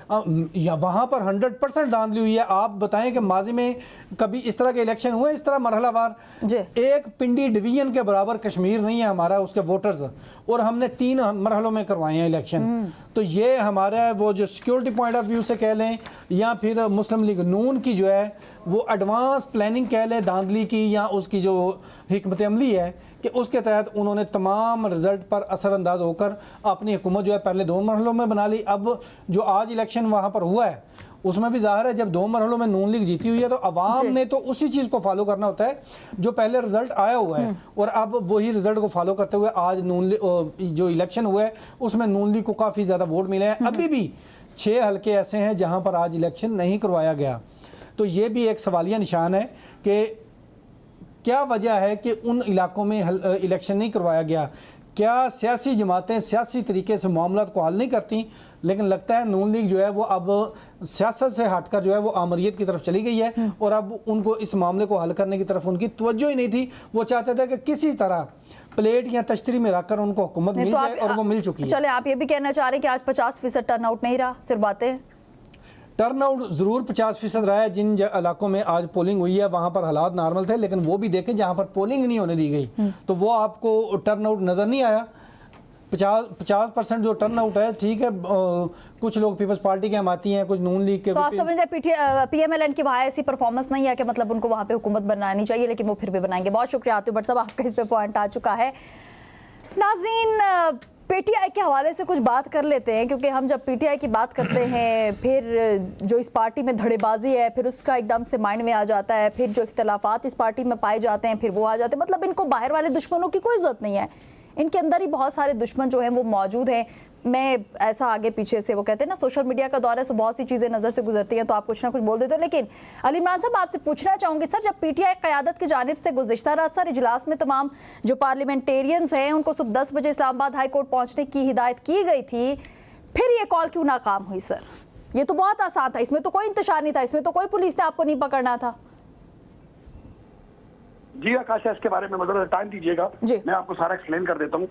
या वहाँ पर 100% धांधली हुई है। आप बताएं कि माजी में कभी इस तरह के इलेक्शन हुए इस तरह मरहलावार? एक पिंडी डिवीजन के बराबर कश्मीर नहीं है हमारा उसके वोटर्स, और हमने 3 मरहलों में करवाए हैं इलेक्शन। तो ये हमारा वो जो सिक्योरिटी पॉइंट ऑफ व्यू से कह लें या फिर मुस्लिम लीग नून की जो है वो एडवांस प्लानिंग कह लें धांधली की, या उसकी जो हिकमत अमली है कि उसके तहत उन्होंने तमाम रिजल्ट पर असरअंदाज होकर अपनी हुकूमत जो है पहले 2 मरहलों में बना ली। अब जो आज इलेक्शन वहाँ पर हुआ है उसमें भी जाहिर है जब 2 मरहलों में नून लीग जीती हुई है तो अवाम ने तो उसी चीज़ को फॉलो करना होता है जो पहले रिजल्ट आया हुआ है। और अब वही रिजल्ट को फॉलो करते हुए आज नून जो इलेक्शन हुआ है उसमें नून लीग को काफ़ी ज़्यादा वोट मिले हैं। अभी भी 6 हल्के ऐसे हैं जहाँ पर आज इलेक्शन नहीं करवाया गया। तो ये भी एक सवालिया निशान है कि क्या वजह है कि उन इलाकों में इलेक्शन नहीं करवाया गया? क्या सियासी जमातें सियासी तरीके से मामला को हल नहीं करती? लेकिन लगता है नून लीग जो है वो अब सियासत से हटकर जो है वो आमरीत की तरफ चली गई है और अब उनको इस मामले को हल करने की तरफ उनकी तवज्जो ही नहीं थी। वो चाहते थे कि किसी तरह प्लेट या तश्तरी में रखकर उनको हुकूमत मिल जाए और वो मिल चुकी है। चले, आप ये भी कहना चाह रहे हैं कि आज 50% टर्नआउट नहीं रहा, सिर्फ बातें? टर्नआउट ज़रूर 50% रहा है। जिन इलाकों में आज पोलिंग हुई है वहाँ पर हालात नॉर्मल थे, लेकिन वो भी देखें जहाँ पर पोलिंग नहीं होने दी गई तो वो आपको टर्नआउट नज़र नहीं आया। 50% जो टर्नआउट है, ठीक है, कुछ लोग पीपल्स पार्टी के हम आती हैं, कुछ नून लीग के। तो आप समझ रहे PMLN की वहाँ ऐसी परफॉर्मेंस नहीं है कि मतलब उनको वहाँ पे हुकूमत बनानी चाहिए, लेकिन वो फिर भी बनाएंगे। बहुत शुक्रिया आतिफ भट्ट साहब, आपका इस पे पॉइंट आ चुका है। नाज़रीन, PTI के हवाले से कुछ बात कर लेते हैं, क्योंकि हम जब PTI की बात करते हैं फिर जो इस पार्टी में धड़ेबाजी है फिर उसका एकदम से माइंड में आ जाता है, फिर जो इख्तलाफात इस पार्टी में पाए जाते हैं फिर वो आ जाते हैं। मतलब इनको बाहर वाले दुश्मनों की कोई ज़रूरत नहीं है, इनके अंदर ही बहुत सारे दुश्मन जो हैं वो मौजूद हैं। मैं ऐसा आगे पीछे से, वो कहते हैं ना सोशल मीडिया का दौर है, सो बहुत सी चीज़ें नज़र से गुजरती हैं तो आप कुछ ना कुछ बोल देते हो। लेकिन अली इमरान साहब, आपसे पूछना चाहूँगी सर, जब PTI क़यादत की जानिब से गुज़िश्ता रात सर इजलास में तमाम जो पार्लियामेंटेरियंस हैं उनको सुबह 10 बजे इस्लामाबाद हाई कोर्ट पहुँचने की हिदायत की गई थी, फिर ये कॉल क्यों नाकाम हुई सर? ये तो बहुत आसान था, इसमें तो कोई इंतशार नहीं था, इसमें तो कोई पुलिस ने आपको नहीं पकड़ना था। जी आकाशा, इसके बारे में मतलब टाइम दीजिएगा, मैं आपको सारा एक्सप्लेन कर देता हूँ।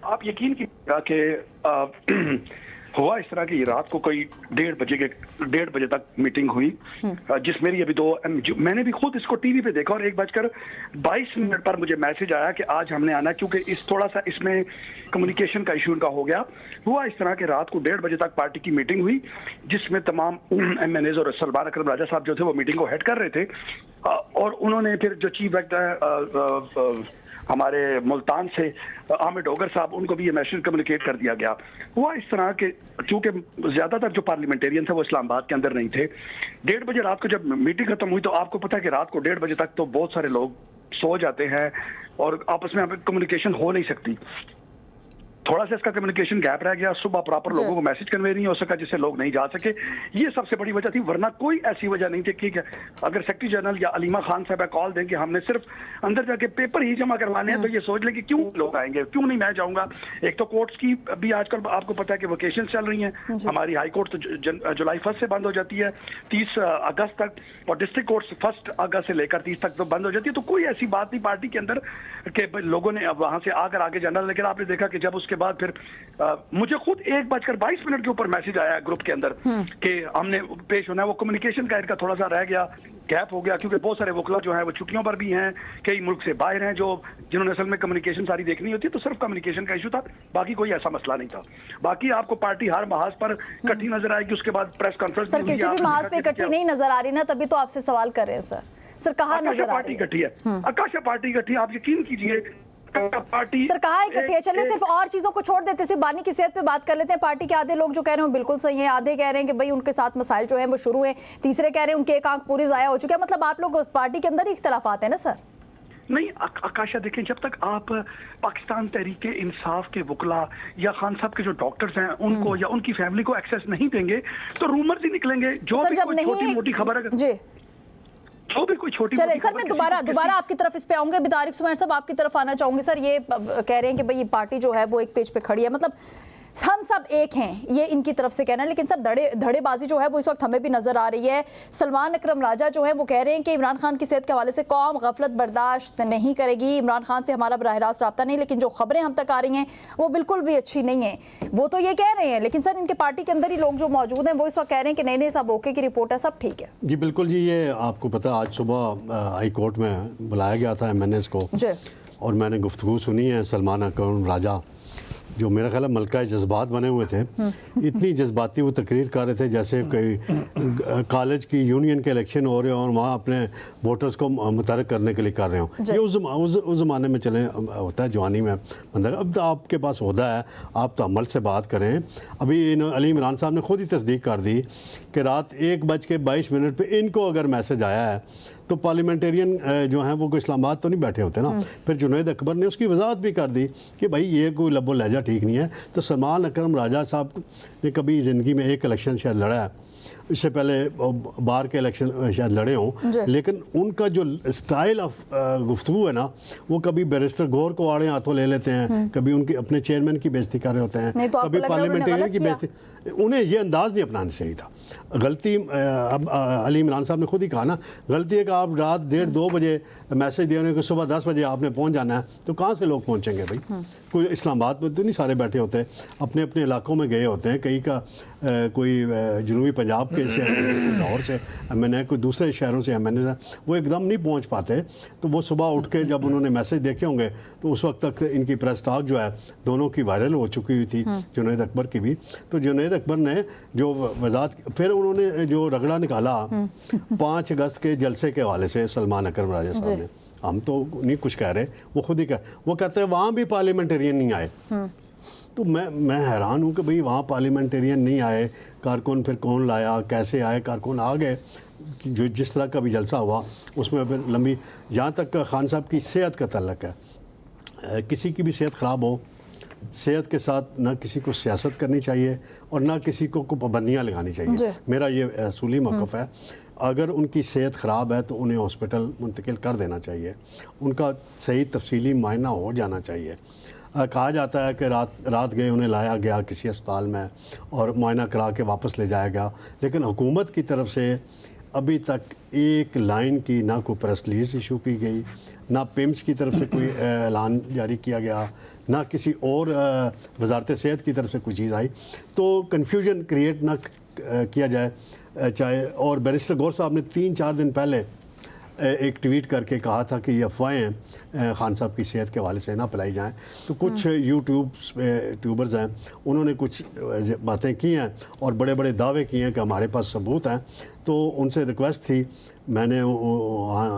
आप यकीन कीजिएगा कि हुआ इस तरह की रात को कोई 1:30 बजे तक मीटिंग हुई, जिसमें अभी मैंने भी खुद इसको टीवी पे देखा और 1:22 पर मुझे मैसेज आया कि आज हमने आना, क्योंकि इस थोड़ा सा इसमें कम्युनिकेशन का इशू उनका हो गया। हुआ इस तरह के रात को 1:30 बजे तक पार्टी की मीटिंग हुई, जिसमें तमाम MNAs और सलमान अकरम राजा साहब जो थे वो मीटिंग को हेड कर रहे थे, और उन्होंने फिर जो चीफ एक्टर हमारे मुल्तान से आमिर डोगर साहब, उनको भी ये मैसेज कम्युनिकेट कर दिया गया। हुआ इस तरह के, चूंकि ज्यादातर जो पार्लियामेंटेरियन थे वो इस्लामाबाद के अंदर नहीं थे, 1:30 बजे रात को जब मीटिंग खत्म हुई तो आपको पता है कि रात को 1:30 बजे तक तो बहुत सारे लोग सो जाते हैं और आपस में कम्युनिकेशन हो नहीं सकती। थोड़ा सा इसका कम्युनिकेशन गैप रह गया, सुबह प्रॉपर लोगों को मैसेज कन्वे नहीं हो सका जिससे लोग नहीं जा सके, ये सबसे बड़ी वजह थी, वरना कोई ऐसी वजह नहीं थी कि अगर सेक्रेटरी जनरल या अलीमा खान साहब कॉल दें कि हमने सिर्फ अंदर जाके पेपर ही जमा करवाने हैं, तो ये सोच लें कि क्यों लोग आएंगे, क्यों नहीं मैं जाऊंगा। एक तो कोर्ट्स की भी आजकल आपको पता है कि वेकेशन चल रही हैं, हमारी हाई कोर्ट तो जुलाई 1 से बंद हो जाती है 30 अगस्त तक, और डिस्ट्रिक्ट कोर्ट्स 1 अगस्त से लेकर 30 तक तो बंद हो जाती है। तो कोई ऐसी बात नहीं पार्टी के अंदर के लोगों ने वहां से आकर आगे जाना। लेकिन आपने देखा कि जब उसके बाद फिर मुझे खुद 1:22 के ऊपर मैसेज आया ग्रुप के अंदर कि हमने पेश होना है, वो कम्युनिकेशन का इनका थोड़ा सा रह गया, गैप हो गया, क्योंकि बहुत सारे वकला जो है वो छुट्टियों पर भी हैं, कई मुल्क से बाहर हैं, जो जिन्होंने असल में कम्युनिकेशन सारी देखनी होती है, तो सिर्फ कम्युनिकेशन का इशू था, बाकी कोई ऐसा मसला नहीं था। बाकी आपको पार्टी हर महाज पर इकट्ठी नजर आएगी, उसके बाद प्रेस कॉन्फ्रेंस सर किसी भी महाज पे इकट्ठी नहीं नजर आ रही ना, तभी तो आपसे सवाल कर रहे हैं सर कहाँ नजर आ रही है? इकट्ठी है आकाशा, पार्टी इकट्ठी है, आप यकीन कीजिए पार्टी सर कहाँ इकट्ठी है। चलिए सिर्फ और चीजों को छोड़ देते, सिर्फ बानी की सेहत पे बात कर लेते हैं। पार्टी के आधे लोग जो कह रहे हैं बिल्कुल सही है, आधे कह रहे हैं कि भाई उनके साथ मसाइल जो है वो शुरू है, तीसरे कह रहे हैं उनके एक आंख पूरी जाया हो चुका है। मतलब आप लोग पार्टी के अंदर ही इख्तलाफात है ना सर? नहीं आकाशा, देखें, जब तक आप पाकिस्तान तहरीक इंसाफ के वकला या खान साहब के जो डॉक्टर्स हैं उनको या उनकी फैमिली को एक्सेस नहीं देंगे तो रूमर्स ही निकलेंगे। जो भी कोई छोटी मोटी खबर है जी, जो भी कोई छोटी, चले सर मैं दोबारा आपकी तरफ इस पे आऊंगे। तारिक सुमैर साहब आपकी तरफ आना चाहूंगी। सर ये कह रहे हैं कि भाई ये पार्टी जो है वो एक पेज पे खड़ी है, मतलब हम सब एक हैं, ये इनकी तरफ से कहना है। लेकिन सर धड़ेबाजी जो है वो इस वक्त हमें भी नजर आ रही है। सलमान अकरम राजा जो है वो कह रहे हैं कि इमरान खान की सेहत के हवाले से कौम गफलत बर्दाश्त नहीं करेगी। इमरान खान से हमारा बराह रास्त रब्ता नहीं, लेकिन जो खबरें हम तक आ रही हैं वो बिल्कुल भी अच्छी नहीं है, वो तो ये कह रहे हैं। लेकिन सर इनके पार्टी के अंदर ही लोग जो मौजूद हैं वो इस वक्त कह रहे हैं कि नहीं सब ओके की रिपोर्ट है, सब ठीक है। जी बिल्कुल जी, ये आपको पता है आज सुबह हाई कोर्ट में बुलाया गया था MNAs को और मैंने गुफ्तगू सुनी है। सलमान अकरम राजा जो मेरा ख्याल है मलका जज्बात बने हुए थे, इतनी जज्बाती वो तकरीर कर रहे थे जैसे कोई कॉलेज की यूनियन के इलेक्शन हो रहे हो और वहाँ अपने वोटर्स को मुतहर्रिक करने के लिए कर रहे हो। ये उस ज़माने में चले होता है जवानी में बंदा। अब तो आपके पास होता है, आप तो अमल से बात करें। अभी अली इमरान साहब ने खुद ही तस्दीक कर दी कि रात 1:22 पे इनको अगर मैसेज आया है तो पार्लियामेंटेरियन जो हैं वो कोई इस्लामाबाद तो नहीं बैठे होते ना। फिर जुनैद अकबर ने उसकी वजाहत भी कर दी कि भाई ये कोई लब्बो लहजा ठीक नहीं है। तो सलमान अकरम राजा साहब ने कभी ज़िंदगी में एक इलेक्शन शायद लड़ा है इससे पहले बार के इलेक्शन शायद लड़े हों, लेकिन उनका जो स्टाइल ऑफ गुफ्तगू है ना, वो कभी बैरिस्टर गौर को आड़े हाथों ले लेते हैं, कभी उनके अपने चेयरमैन की बेइज्जती कर रहे होते हैं, नहीं तो आपको कभी लग रहा है उन्होंने पार्लियामेंटेरियन की गलत बेइज्जती। उन्हें ये अंदाज़ नहीं अपनाना चाहिए था। गलती अब अली इमरान साहब ने खुद ही कहा ना, गलती है कि आप रात 1:30-2 बजे मैसेज दे रहे हो कि सुबह 10 बजे आपने पहुंच जाना है, तो कहाँ से लोग पहुंचेंगे भाई? कोई इस्लामाबाद में तो नहीं सारे बैठे होते, अपने अपने इलाकों में गए होते हैं। कई का कोई जनूबी पंजाब के से लाहौर से MNA, कोई दूसरे शहरों से MNA है, वो एकदम नहीं पहुंच पाते। तो वो सुबह उठ के जब उन्होंने मैसेज देखे होंगे तो उस वक्त तक इनकी प्रेस टॉक जो है दोनों की वायरल हो चुकी हुई थी, जुनैद अकबर की भी। तो जुनैद अकबर ने जो वजात, फिर उन्होंने जो रगड़ा निकाला 5 अगस्त के जलसे के हवाले से सलमान अकरम राजा साहब ने, हम तो नहीं कुछ कह रहे, वो खुद ही वो कहते हैं वहाँ भी पार्लियामेंटेरियन नहीं आए। तो मैं हैरान हूँ कि भाई वहाँ पार्लियामेंटेरियन नहीं आए, कारकुन फिर कौन लाया, कैसे आए कारकुन? आ गए, जो जिस तरह का भी जलसा हुआ उसमें फिर लंबी, जहाँ तक खान साहब की सेहत का तल्लक है, किसी की भी सेहत ख़राब हो, सेहत के साथ ना किसी को सियासत करनी चाहिए और ना किसी को पाबंदियाँ लगानी चाहिए। मेरा ये असूली मौक़िफ़ है। अगर उनकी सेहत ख़राब है तो उन्हें हॉस्पिटल मुंतकिल कर देना चाहिए, उनका सही तफसीली मायना हो जाना चाहिए। कहा जाता है कि रात गए उन्हें लाया गया किसी अस्पताल में और मुआयना करा के वापस ले जाया गया, लेकिन हुकूमत की तरफ से अभी तक एक लाइन की ना कोई प्रेस रिलीज़ इशू की गई, ना पिम्स की तरफ से कोई ऐलान जारी किया गया, ना किसी और वजारत सेहत की तरफ से कोई चीज़ आई। तो कन्फ्यूजन क्रिएट ना किया जाए चाहे। और बैरिस्टर गौर साहब ने 3-4 दिन पहले एक ट्वीट करके कहा था कि ये अफवाहें खान साहब की सेहत के हवाले से ना फैलाई जाएं। तो कुछ यूट्यूबर्स हैं, उन्होंने कुछ बातें की हैं और बड़े बड़े दावे किए हैं कि हमारे पास सबूत हैं। तो उनसे रिक्वेस्ट थी, मैंने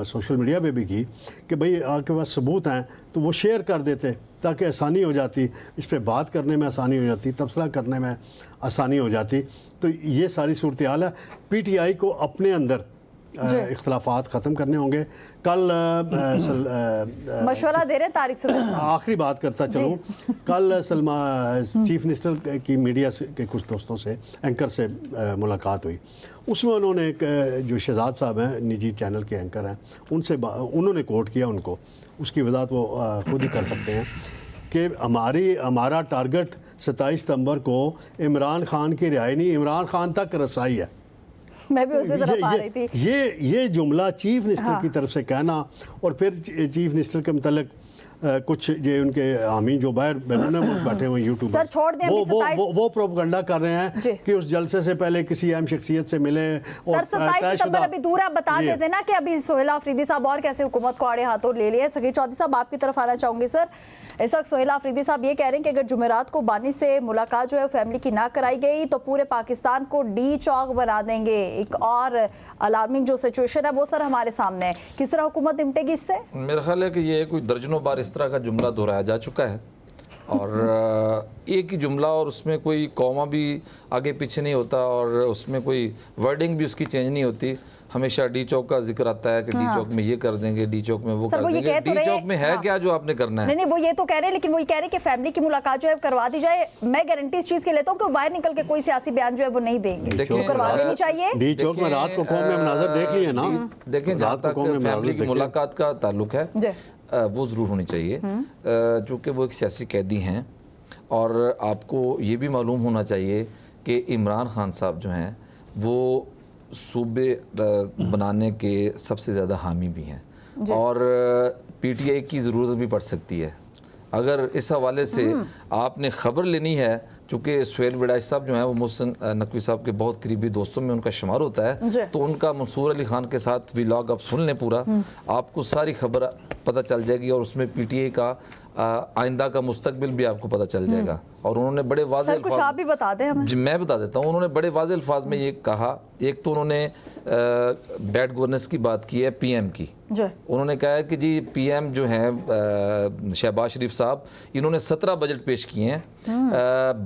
सोशल मीडिया पे भी की कि भाई आपके पास सबूत हैं तो वो शेयर कर देते ताकि आसानी हो जाती, इस पर बात करने में आसानी हो जाती, तबसरा करने में आसानी हो जाती। तो ये सारी सूरत हाल है। PTI को अपने अंदर इख्तलाफात ख़त्म करने होंगे। कल मशवरा दे रहे हैं तारिक सुल्तान। आखिरी बात करता चलूँ, कल चीफ मिनिस्टर की मीडिया के कुछ दोस्तों से, एंकर से मुलाकात हुई। उसमें उन्होंने जो शहजाद साहब हैं, निजी चैनल के एंकर हैं, उनसे उन्होंने कोट किया उनको, उसकी वजाहत वो खुद ही कर सकते हैं कि हमारा टारगेट 27 सितंबर को इमरान खान की रिहाई नहीं, इमरान खान तक रसाई है। मैं भी उसी तरफ आ रही थी। ये जुमला चीफ मिनिस्टर की तरफ से कहना और फिर चीफ मिनिस्टर के मतलब कुछ जो उनके हामी जो बाहर बैठे हुए यूट्यूब सर छोड़ दें, वो प्रोपगंडा कर रहे हैं कि उस जलसे से पहले किसी अहम शख्सियत से मिले। और 27 सितंबर अभी दूर है, बता देते ना कि अभी सोहेला अफरीदी साहब और कैसे हुकूमत को आड़े हाथों ले लिया। सगीर चौधरी साहब आपकी तरफ आना चाहूंगी सर। इस वक्त सोहेला अफरीदी साहब ये कह रहे हैं कि अगर जुमेरात को बानी से मुलाकात जो है फैमिली की ना कराई गई तो पूरे पाकिस्तान को डी चौक बना देंगे। एक और अलार्मिंग जो सिचुएशन है वो सर हमारे सामने है, किस तरह हुकूमत निपटेगी इससे? मेरा ख्याल है कि ये कोई दर्जनों बार इस तरह का जुमला दोहराया जा चुका है और एक ही जुमला और उसमें कोई कौमा भी आगे पीछे नहीं होता और उसमें कोई वर्डिंग भी उसकी चेंज नहीं होती। हमेशा डी चौक का जिक्र आता है कि डी चौक में ये कर देंगे, डी चौक में वो कर देंगे। डी चौक में है क्या जो आपने करना है? नहीं वो ये तो कह रहे हैं, लेकिन वो ये कह रहे हैं कि फैमिली की मुलाकात जो है करवा दी जाए। मैं गारंटी इस चीज की लेता हूँ कि बाहर निकल के कोई सियासी बयान जो है वो नहीं देंगे, तो करवा देनी चाहिए। डी चौक में रात को कौम ने मनाज़र देख लिया ना। देखें, जहाँ तक फैमिली की मुलाकात का ताल्लुक है वो ज़रूर होनी चाहिए, चूँकि वो एक सियासी कैदी हैं और आपको ये भी मालूम होना चाहिए कि इमरान खान साहब जो हैं वो सूबे बनाने के सबसे ज़्यादा हामी भी हैं और PTI की ज़रूरत भी पड़ सकती है। अगर इस हवाले से आपने ख़बर लेनी है, चूँकि सुहेल वड़ाइच साहब जो हैं वो मोहसिन नकवी साहब के बहुत करीबी दोस्तों में उनका शुमार होता है, तो उनका मंसूर अली खान के साथ व्लॉग आप सुन लें पूरा, आपको सारी खबर पता चल जाएगी और उसमें PTI का आइंदा का मुस्तकबिल भी आपको पता चल जाएगा। और उन्होंने बड़े वाज़ेह सर कुछ आप भी बता दें हमें। मैं बता देता हूँ। उन्होंने बड़े वाज़ेह अल्फाज में ये कहा, एक तो उन्होंने बैड गवर्नेंस की बात की है PM की। उन्होंने कहा है कि जी PM जो हैं शहबाज शरीफ साहब, इन्होंने 17 बजट पेश किए हैं,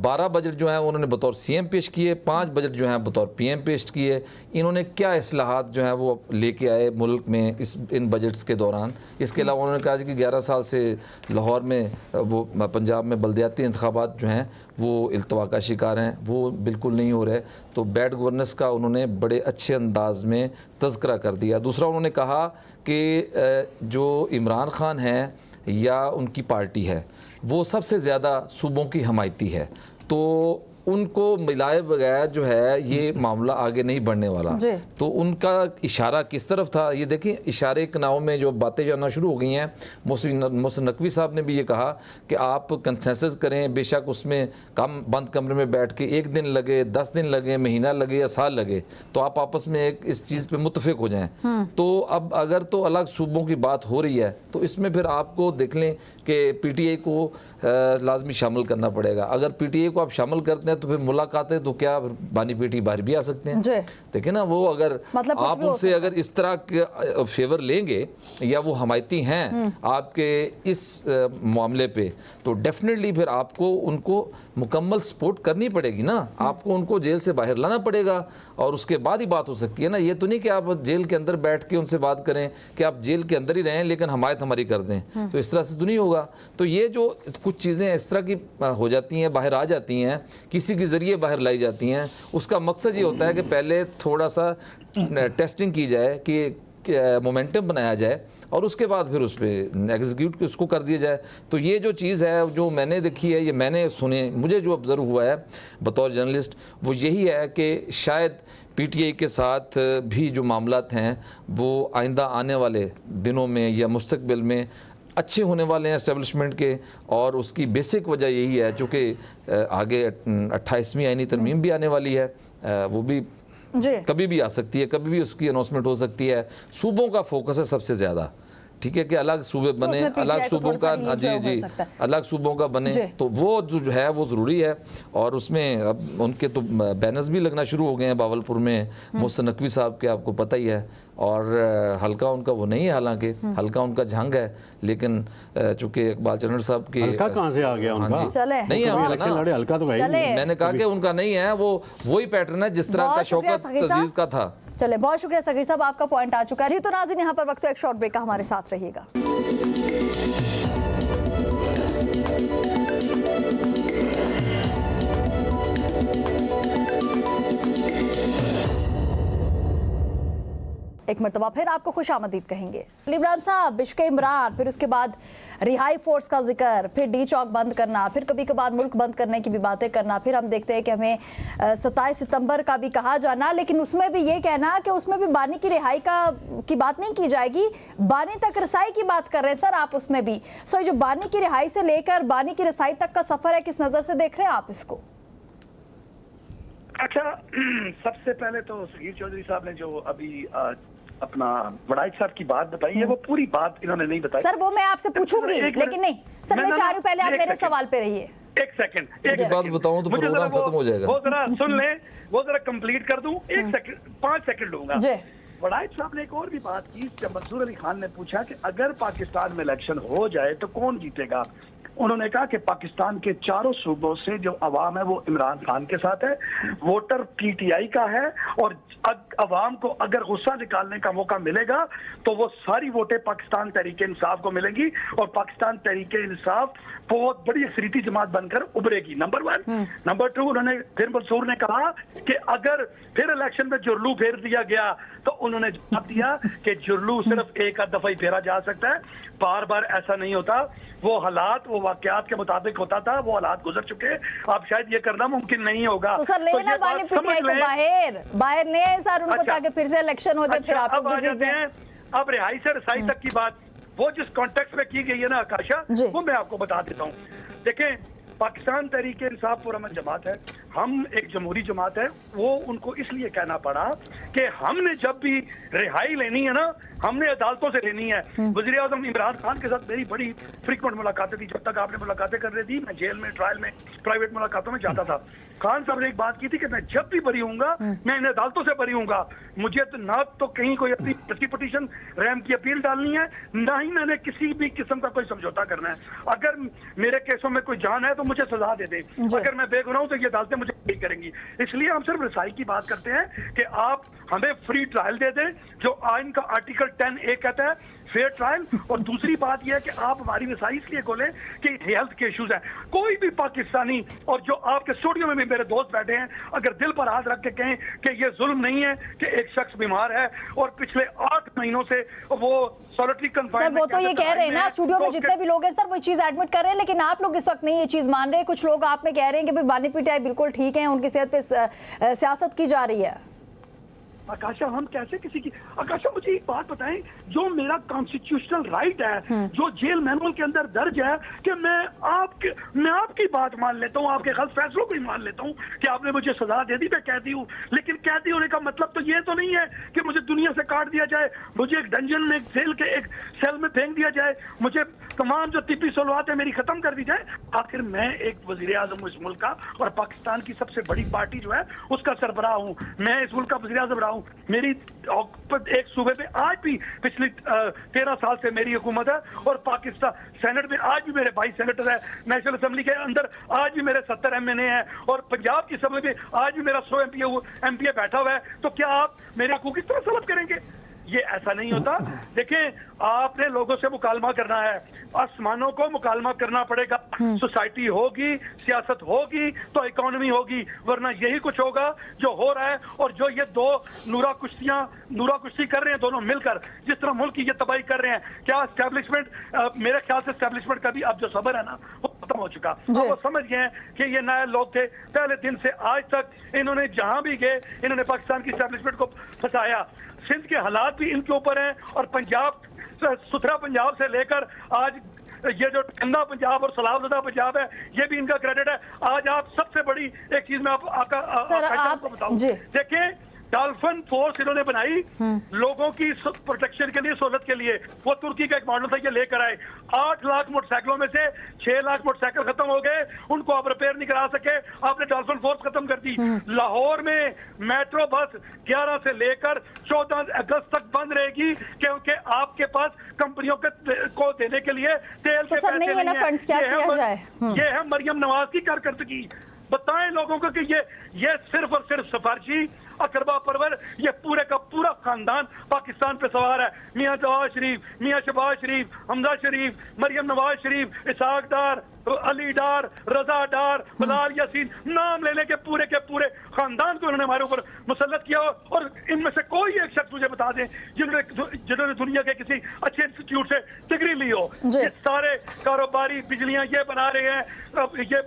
12 बजट जो हैं उन्होंने बतौर CM पेश किए, 5 बजट जो हैं बतौर PM पेश किए। इन्होंने क्या इस्लाहात जो हैं वो लेके आए मुल्क में इन बजट्स के दौरान। इसके अलावा उन्होंने कहा कि 11 साल से लाहौर लाहौर में वो पंजाब में बल्दियाती इंतखाबात जो हैं वो इल्तवा का शिकार हैं, वो बिल्कुल नहीं हो रहे। तो बैड गवर्नेंस का उन्होंने बड़े अच्छे अंदाज में तज़किरा कर दिया। दूसरा उन्होंने कहा कि जो इमरान खान है या उनकी पार्टी है वो सबसे ज़्यादा सूबों की हमायती है, तो उनको मिलाए बगैर जो है ये मामला आगे नहीं बढ़ने वाला। तो उनका इशारा किस तरफ था ये देखें, इशारे कनाव में जो बातें जाना शुरू हो गई हैं। मोहसिन नकवी साहब ने भी ये कहा कि आप कंसेंसस करें, बेशक उसमें कम बंद कमरे में बैठ के 1 दिन लगे, 10 दिन लगे, महीना लगे या साल लगे, तो आप आपस में एक इस चीज़ पे मुत्तफिक हो जाएं। तो अब अगर तो अलग सूबों की बात हो रही है तो इसमें फिर आपको देख लें कि PTI को लाजमी शामिल करना पड़ेगा। अगर PTI को आप शामिल करते हैं तो फिर मुलाकातें तो क्या बानी पीटी बाहर भी आ सकते हैं। देखिए ना, वो अगर मतलब आप उनसे अगर इस तरह के फेवर लेंगे या वो हमायती हैं आपके इस मामले पे, तो डेफिनेटली फिर आपको उनको मुकम्मल सपोर्ट करनी पड़ेगी ना, आपको उनको जेल से बाहर लाना पड़ेगा और उसके बाद ही बात हो सकती है ना। ये तो नहीं कि आप जेल के अंदर बैठ के उनसे बात करें कि आप जेल के अंदर ही रहें लेकिन हमायत हमारी कर दें, तो इस तरह से तो नहीं होगा। तो ये जो कुछ चीज़ें इस तरह की हो जाती हैं, बाहर आ जाती हैं, किसी के ज़रिए बाहर लाई जाती हैं, उसका मकसद ये होता है कि पहले थोड़ा सा टेस्टिंग की जाए कि मोमेंटम बनाया जाए और उसके बाद फिर उस पर एग्जीक्यूट उसको कर दिया जाए। तो ये जो चीज़ है जो मैंने देखी है, ये मैंने सुने, मुझे जो ऑब्ज़र्व हुआ है बतौर जर्नलिस्ट, वो यही है कि शायद PTI के साथ भी जो मामलात हैं वो आइंदा आने वाले दिनों में या मुस्तकबिल में अच्छे होने वाले हैं एस्टेब्लिशमेंट के। और उसकी बेसिक वजह यही है चूँकि आगे 28वीं आईनी तरमीम भी आने वाली है, वो भी कभी भी आ सकती है, कभी भी उसकी अनाउंसमेंट हो सकती है। सूबों का फोकस है सबसे ज़्यादा, ठीक है, कि अलग सूबे बने, अलग सूबों का जी अलग सूबों का बने, तो वो जो है वो ज़रूरी है। और उसमें अब उनके तो बैनर्स भी लगना शुरू हो गए हैं बावलपुर में, मोहसिन नकवी साहब के, आपको पता ही है। और हल्का उनका वो नहीं है, हालांकि हल्का उनका झंग है, लेकिन चूंकि इकबाल चन्नड़ साहब के हल्का कहाँ से आ गया उनका, नहीं है हल्का तो है, मैंने कहा कि उनका नहीं है, वो वही पैटर्न है जिस तरह का शौकत अजीज का था। चले, बहुत शुक्रिया सगीर साहब, आपका पॉइंट आ चुका है जी। तो नाज़रीन, यहाँ पर वक्त एक शॉर्ट ब्रेक का, हमारे साथ रहिएगा। एक मरतबा फिर आपको खुशामदीद कहेंगे। इमरान साहब, बिश्के इमरान, फिर उसके बाद रिहाई फोर्स का जिक्र, फिर डी चौक बंद करना, फिर कभी कभार मुल्क बंद करने की भी बातें करना, फिर हम देखते हैं कि हमें 27 सितंबर का भी कहा जाना, लेकिन उसमें भी ये कहना कि उसमें भी बानी की रिहाई की बात नहीं की जाएगी, बानी तक रसाई की बात कर रहे हैं सर आप उसमें भी। सो जो बानी की रिहाई से लेकर बानी की रसाई तक का सफर है, किस नज़र से देख रहे हैं आप इसको? अच्छा, सबसे पहले तो सगीर चौधरी साहब ने जो अभी अपना वड़ाइच साहब की बात बताई है, वो पूरी बात इन्होंने नहीं बताई सर। वो मैं आपसे पूछूंगी, लेकिन नहीं सर, मैं चाह रही हूं पहले आप मेरे सवाल पे रहिए। एक सेकंड बात बताऊं तो प्रोग्राम खत्म हो जाएगा। वो जरा सुन ले, वो जरा कंप्लीट कर दूं, 5 सेकंड लूंगा। वड़ाइच साहब ने एक और भी बात की, जब मंसूर अली खान ने पूछा कि अगर पाकिस्तान में इलेक्शन हो जाए तो कौन जीतेगा, उन्होंने कहा कि पाकिस्तान के चारों सूबों से जो अवाम है वो इमरान खान के साथ है, वोटर PTI का है, और अवाम को अगर गुस्सा निकालने का मौका मिलेगा तो वो सारी वोटें पाकिस्तान तहरीके इंसाफ को मिलेंगी और पाकिस्तान तहरीके इंसाफ बहुत बड़ी अक्सरियती जमात बनकर उभरेगी। नंबर 1। नंबर 2, उन्होंने फिर मंसूर ने कहा कि अगर फिर इलेक्शन में जुर्लू फेर दिया गया तो उन्होंने जवाब दिया कि जुर्लू सिर्फ एक दफा ही फेरा जा सकता है, बार बार ऐसा नहीं होता। वो हालात, वो वाकयात के मुताबिक होता था, वो हालात गुजर चुके, अब शायद ये करना मुमकिन नहीं होगा। तो सर लेना बानी PTI को बाहर नहीं है सर उनको, ताकि फिर से इलेक्शन हो जाए, फिर आप लोग भी जीत जाएं। अब रिहाई से रसाई तक की बात, वो जिस कॉन्टेक्स्ट में की गई है ना आकाशा, वो मैं आपको बता देता हूँ। देखें, पाकिस्तान तहरीके इंसाफ पुरअमन जमात है, हम एक जमहूरी जमात है, वो उनको इसलिए कहना पड़ा कि हमने जब भी रिहाई लेनी है ना, हमने अदालतों से लेनी है। वज़ीर आज़म इमरान खान के साथ मेरी बड़ी फ्रीक्वेंट मुलाकातें थी, जब तक आपने मुलाकातें कर रही थी, मैं जेल में, ट्रायल में, प्राइवेट मुलाकातों में जाता था। खान साहब ने एक बात की थी कि मैं जब भी बरी हूँगा मैं इन अदालतों से बरी हूँगा, मुझे तो ना तो कहीं कोई अपनी पिटीशन रैम की अपील डालनी है, ना ही मैंने किसी भी किस्म का कोई समझौता करना है। अगर मेरे केसों में कोई जान है तो मुझे सजा दे दे, अगर मैं बेगुनाह हूं तो ये अदालतें मुझे नहीं करेंगी। इसलिए हम सिर्फ रसाई की बात करते हैं कि आप हमें फ्री ट्रायल दे दें, जो आइन का आर्टिकल 10A कहता है, फेयर ट्रायल। और दूसरी बात यह है कि आप हमारी मिसाइल इसलिए खोलें कि हेल्थ के इश्यूज हैं। कोई भी पाकिस्तानी, और जो आपके स्टूडियो में भी मेरे दोस्त बैठे हैं, अगर दिल पर हाथ रख के कहें कि ये जुल्म नहीं है कि एक शख्स बीमार है और पिछले 8 महीनों से वो सॉलिटरी सर कन्फाइनमेंट, वो तो ये कह रहे हैं ना, स्टूडियो में जितने भी लोग हैं सर वो चीज एडमिट कर रहे हैं, लेकिन आप लोग इस वक्त नहीं ये चीज मान रहे। कुछ लोग आप में कह रहे हैं कि भाई बानी पीटीआई बिल्कुल ठीक है, उनकी सेहत पे सियासत की जा रही है। आकाशा, हम कैसे किसी की, आकाशा मुझे एक बात बताएं, जो मेरा कॉन्स्टिट्यूशनल राइट है, जो जेल मैनुअल के अंदर दर्ज है कि मैं आपकी बात मान लेता हूँ, आपके गलत फैसलों को ही मान लेता हूँ कि आपने मुझे सजा दे दी, मैं कैदी हूँ, लेकिन कैदी होने का मतलब तो ये तो नहीं है कि मुझे दुनिया से काट दिया जाए, मुझे एक डंजन में, जेल के एक सेल में फेंक दिया जाए, मुझे तमाम जो तिब्बी सलवात है मेरी खत्म कर दी जाए। आखिर मैं एक वजीर आजम हूँ इस मुल्क का, और पाकिस्तान की सबसे बड़ी पार्टी जो है उसका सरबराह हूँ, मैं इस मुल्क का वजीर आजम रहा हूँ। मेरी एक सूबे पे आज भी पिछली 13 साल से मेरी हुकूमत है, और पाकिस्तान सेनेट में आज भी मेरे 22 सेनेटर है, नेशनल असेंबली के अंदर आज भी मेरे 70 MNA हैं, और पंजाब की असेंबली में आज भी मेरा 100 MPA बैठा हुआ है। तो क्या आप मेरे हकूक किस तरह तलब करेंगे? ये ऐसा नहीं होता। देखें, आपने लोगों से मुकालमा करना है, आसमानों को मुकालमा करना पड़ेगा। सोसाइटी होगी, सियासत होगी तो इकोनॉमी होगी, वरना यही कुछ होगा जो हो रहा है। और जो ये दो नूरा कुश्ती कर रहे हैं दोनों मिलकर, जिस तरह मुल्क की ये तबाही कर रहे हैं, क्या एस्टेब्लिशमेंट, मेरे ख्याल से एस्टेब्लिशमेंट का भी अब जो सब्र है ना वो खत्म हो चुका। अब वो समझ गए हैं कि ये नए लोग थे। पहले दिन से आज तक इन्होंने जहां भी गए, इन्होंने पाकिस्तान की एस्टेब्लिशमेंट को फंसाया। सिंध के हालात भी इनके ऊपर हैं, और पंजाब, सुथरा पंजाब से लेकर आज ये जो गंदा पंजाब और सलाबज़दा पंजाब है, ये भी इनका क्रेडिट है। आज आप सबसे बड़ी एक चीज में आपको बताऊं, देखिए डॉल्फिन फोर्स इन्होंने बनाई लोगों की प्रोटेक्शन के लिए, सहूलत के लिए। वो तुर्की का एक मॉडल था, ये लेकर आए। 8 लाख मोटरसाइकिलों में से 6 लाख मोटरसाइकिल खत्म हो गए, उनको आप रिपेयर नहीं करा सके, आपने डॉल्फिन फोर्स खत्म कर दी। लाहौर में मेट्रो बस 11 से लेकर 14 अगस्त तक बंद रहेगी, क्योंकि आपके पास कंपनियों को देने के लिए तेल के पैसे नहीं है। ये है मरियम नवाज की कारकर्दगी। बताएं लोगों को कि ये सिर्फ और सिर्फ सिफारशी अकरबा परवर, ये पूरे का पूरा खानदान पाकिस्तान पे सवार है। मियां नवाज शरीफ, मियां शहबाज शरीफ, हमजा शरीफ, मरियम नवाज शरीफ, इसाक डार, अली डार, रजा डार, बिलाल यासीन, नाम लेने के पूरे खानदान को उन्होंने हमारे ऊपर मुसल्लत किया। और इनमें से कोई एक शख्स मुझे बता दें जिन्होंने दुनिया के किसी अच्छे इंस्टीट्यूट से डिग्री ली हो। ये सारे कारोबारी बिजलियां ये बना रहे हैं, ये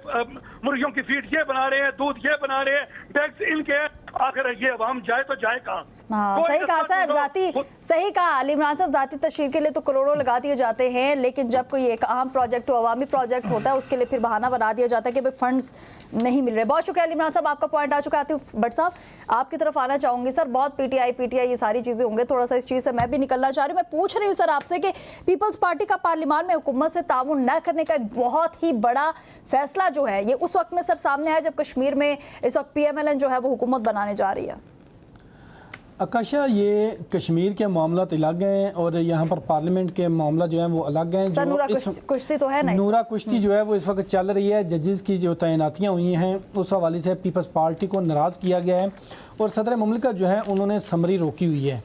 मुर्गियों की फीड ये बना रहे हैं, दूध ये बना रहे हैं, टैक्स इनके। आखिर ये अवाम जाए तो जाए कहाँ? सही कहा सर, सही कहा अली इमरान साहब, जाती तशहीर के लिए तो करोड़ों लगा दिए जाते हैं, लेकिन जब कोई एक अहम प्रोजेक्ट हो, अवामी प्रोजेक्ट होता है, उसके लिए फिर बहाना बना दिया जाता है कि भाई फंड्स नहीं मिल रहे। बहुत शुक्रिया अली इमरान साहब, आपका पॉइंट आ चुका है। आतिफ भट्ट साहब, आपकी तरफ आना चाहूंगी। सर बहुत पीटीआई ये सारी चीजें होंगे, थोड़ा सा इस चीज से मैं भी निकलना चाह रही हूँ। मैं पूछ रही हूँ सर आपसे कि पीपल्स पार्टी का पार्लियामान में हुकूमत से ताउन न करने का एक बहुत ही बड़ा फैसला जो है, ये उस वक्त में सर सामने आया जब कश्मीर में इस वक्त PMLN जो है वो हुकूमत बनाने जा रही है। आकाशा, ये कश्मीर के मामला अलग हैं और यहाँ पर पार्लियामेंट के मामला जो है वो अलग हैं। सर नूरा कुश्ती तो है ना, नूरा कुश्ती जो है वो इस वक्त चल रही है। जजेस की जो तैनातियाँ हुई हैं उस हवाले से पीपल्स पार्टी को नाराज़ किया गया है, और सदर मुमलिकत जो है उन्होंने समरी रोकी हुई है।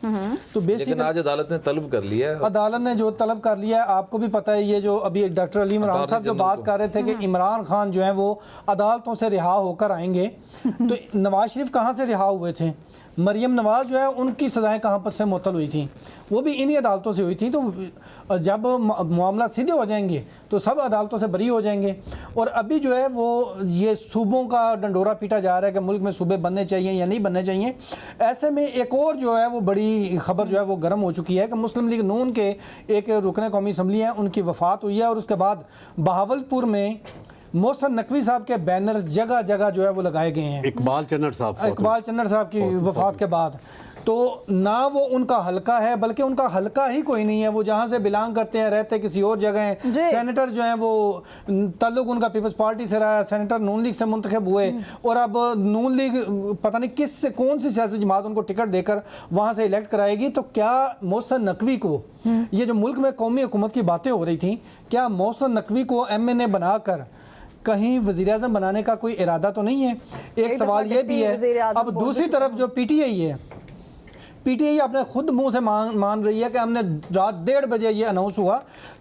तो बेसिकली आज अदालत ने तलब कर लिया है, अदालत ने जो तलब कर लिया है, आपको भी पता है, ये जो अभी डॉक्टर अली इमरान साहब जो बात कर रहे थे कि इमरान खान जो है वो अदालतों से रिहा होकर आएंगे, तो नवाज शरीफ कहाँ से रिहा हुए थे? मरियम नवाज जो है उनकी सज़ाएं कहाँ पर से मुअत्तल हुई थी? वो भी इन्हीं अदालतों से हुई थी। तो जब मामला सीधे हो जाएंगे तो सब अदालतों से बरी हो जाएंगे। और अभी जो है वो ये सूबों का डंडोरा पीटा जा रहा है कि मुल्क में सूबे बनने चाहिए या नहीं बनने चाहिए। ऐसे में एक और जो है वो बड़ी खबर जो है वो गर्म हो चुकी है कि मुस्लिम लीग नून के एक रुकन कौमी असम्बली हैं, उनकी वफ़ात हुई है, और उसके बाद बहावलपुर में मोहसिन नकवी साहब के बैनर्स जगह जगह जो है वो लगाए गए हैं। इकबाल चन्नर साहब की वफात के बाद तो ना वो उनका हलका है, बल्कि उनका हलका ही कोई नहीं है। वो जहाँ से बिलोंग करते हैं, रहते किसी और जगह हैं। सेनेटर जो हैं वो ताल्लुक उनका पीपल्स पार्टी से रहा है, सेनेटर नून लीग से मुंतखब हुए, और अब नून लीग पता नहीं किस से कौन सी सियासी जमात उनको टिकट देकर वहाँ से इलेक्ट कराएगी। तो क्या मोहसिन नकवी को, ये जो मुल्क में कौमी हुकूमत की बातें हो रही थी, क्या मोहसिन नकवी को MNA बनाकर कहीं वज़ीर आज़म बनाने का कोई इरादा तो नहीं है? एक सवाल ये भी है। अब दूसरी तरफ जो PTI है, पीटीआई अपने खुद मुंह से मान रही है कि हमने रात 1:30 बजे ये अनाउंस हुआ,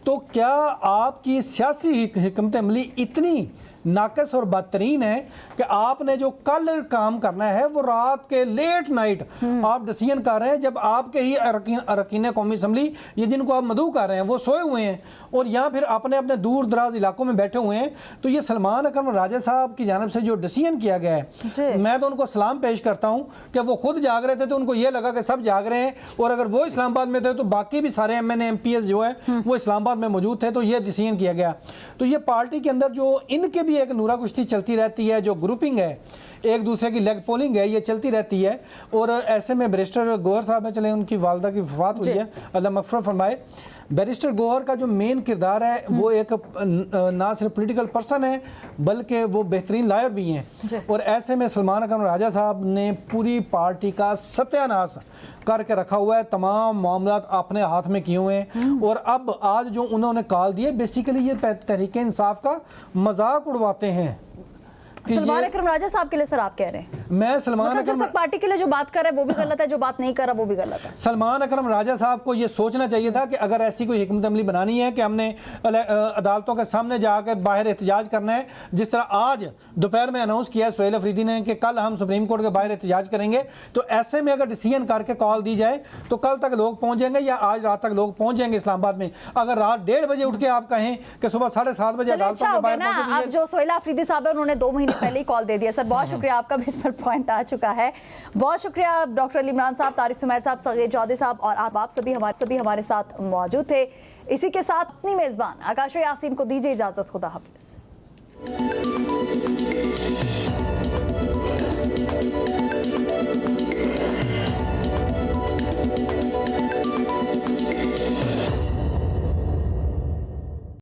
तो क्या आपकी सियासी हिकमत अमली इतनी नाकस और बदतरीन है कि आपने जो कल काम करना है वो रात के लेट नाइट आप डिसीजन कर रहे हैं, जब आपके ही अरकान कौमी असम्बली ये जिनको आप मदऊ कर रहे हैं वो सोए हुए हैं और यहाँ फिर अपने अपने दूर दराज इलाकों में बैठे हुए हैं। तो ये सलमान अकरम राजा साहब की जानिब से जो डिसीजन किया गया है, मैं तो उनको सलाम पेश करता हूँ कि वो खुद जाग रहे थे तो उनको ये लगा कि सब जाग रहे हैं, और अगर वो इस्लामाबाद में थे तो बाकी भी सारे MNA MPs जो है वो इस्लामाबाद में मौजूद थे, तो ये डिसीजन किया गया। तो ये पार्टी के अंदर जो इनके भी एक नूरा कुश्ती चलती रहती है, जो ग्रुपिंग है, एक दूसरे की लेग पोलिंग है, ये चलती रहती है। और ऐसे में बैरिस्टर गौहर साहब में चले, उनकी वालदा की वफात हुई है, अल्लाह मग़फ़िरत फरमाए। बैरिस्टर गौहर का जो मेन किरदार है वो एक ना सिर्फ पॉलिटिकल पर्सन है बल्कि वो बेहतरीन लायर भी हैं, और ऐसे में सलमान अकरम राजा साहब ने पूरी पार्टी का सत्यानाश करके रखा हुआ है, तमाम मामलात अपने हाथ में किए हुए हैं। और अब आज जो उन्होंने कॉल दिए, बेसिकली ये तहरीक इंसाफ का मजाक उड़वाते हैं। सलमान अकरम राजा साहब के लिए सर आप कह रहे हैं, मैं सलमान मतलब अकरम पार्टी के लिए जो बात कर रहे हैं वो भी गलत है, जो बात नहीं कर रहा वो भी गलत है। सलमान अकरम राजा साहब को ये सोचना चाहिए था कि अगर ऐसी कोई हिकमत अमली बनानी है कि हमने अदालतों के सामने जाकर बाहर एहतजाज करना है, जिस तरह आज दोपहर में अनाउंस किया सुहेल अफरीदी ने कि कल हम सुप्रीम कोर्ट के बाहर एहतजाज करेंगे, तो ऐसे में अगर डिसीजन करके कॉल दी जाए तो कल तक लोग पहुंच जाएंगे या आज रात तक लोग पहुंच जाएंगे इस्लामाबाद में। अगर रात 1:30 बजे उठ के आप कहें कि सुबह 7:30 बजे अदालतों के बाहर पहुंचे, अब जो सुहेल अफरीदी साहब है उन्होंने 2 महीने पहले ही कॉल दे दिया। सर बहुत शुक्रिया, आपका भी इस पर पॉइंट आ चुका है। बहुत शुक्रिया डॉक्टर अली इमरान साहब, तारिक सुमैर साहब, सगीर चौधरी साहब और आप सभी हमारे साथ मौजूद थे। इसी के साथ अपनी मेजबान आकाश यासीन को दीजिए इजाजत। खुदा हाफिज।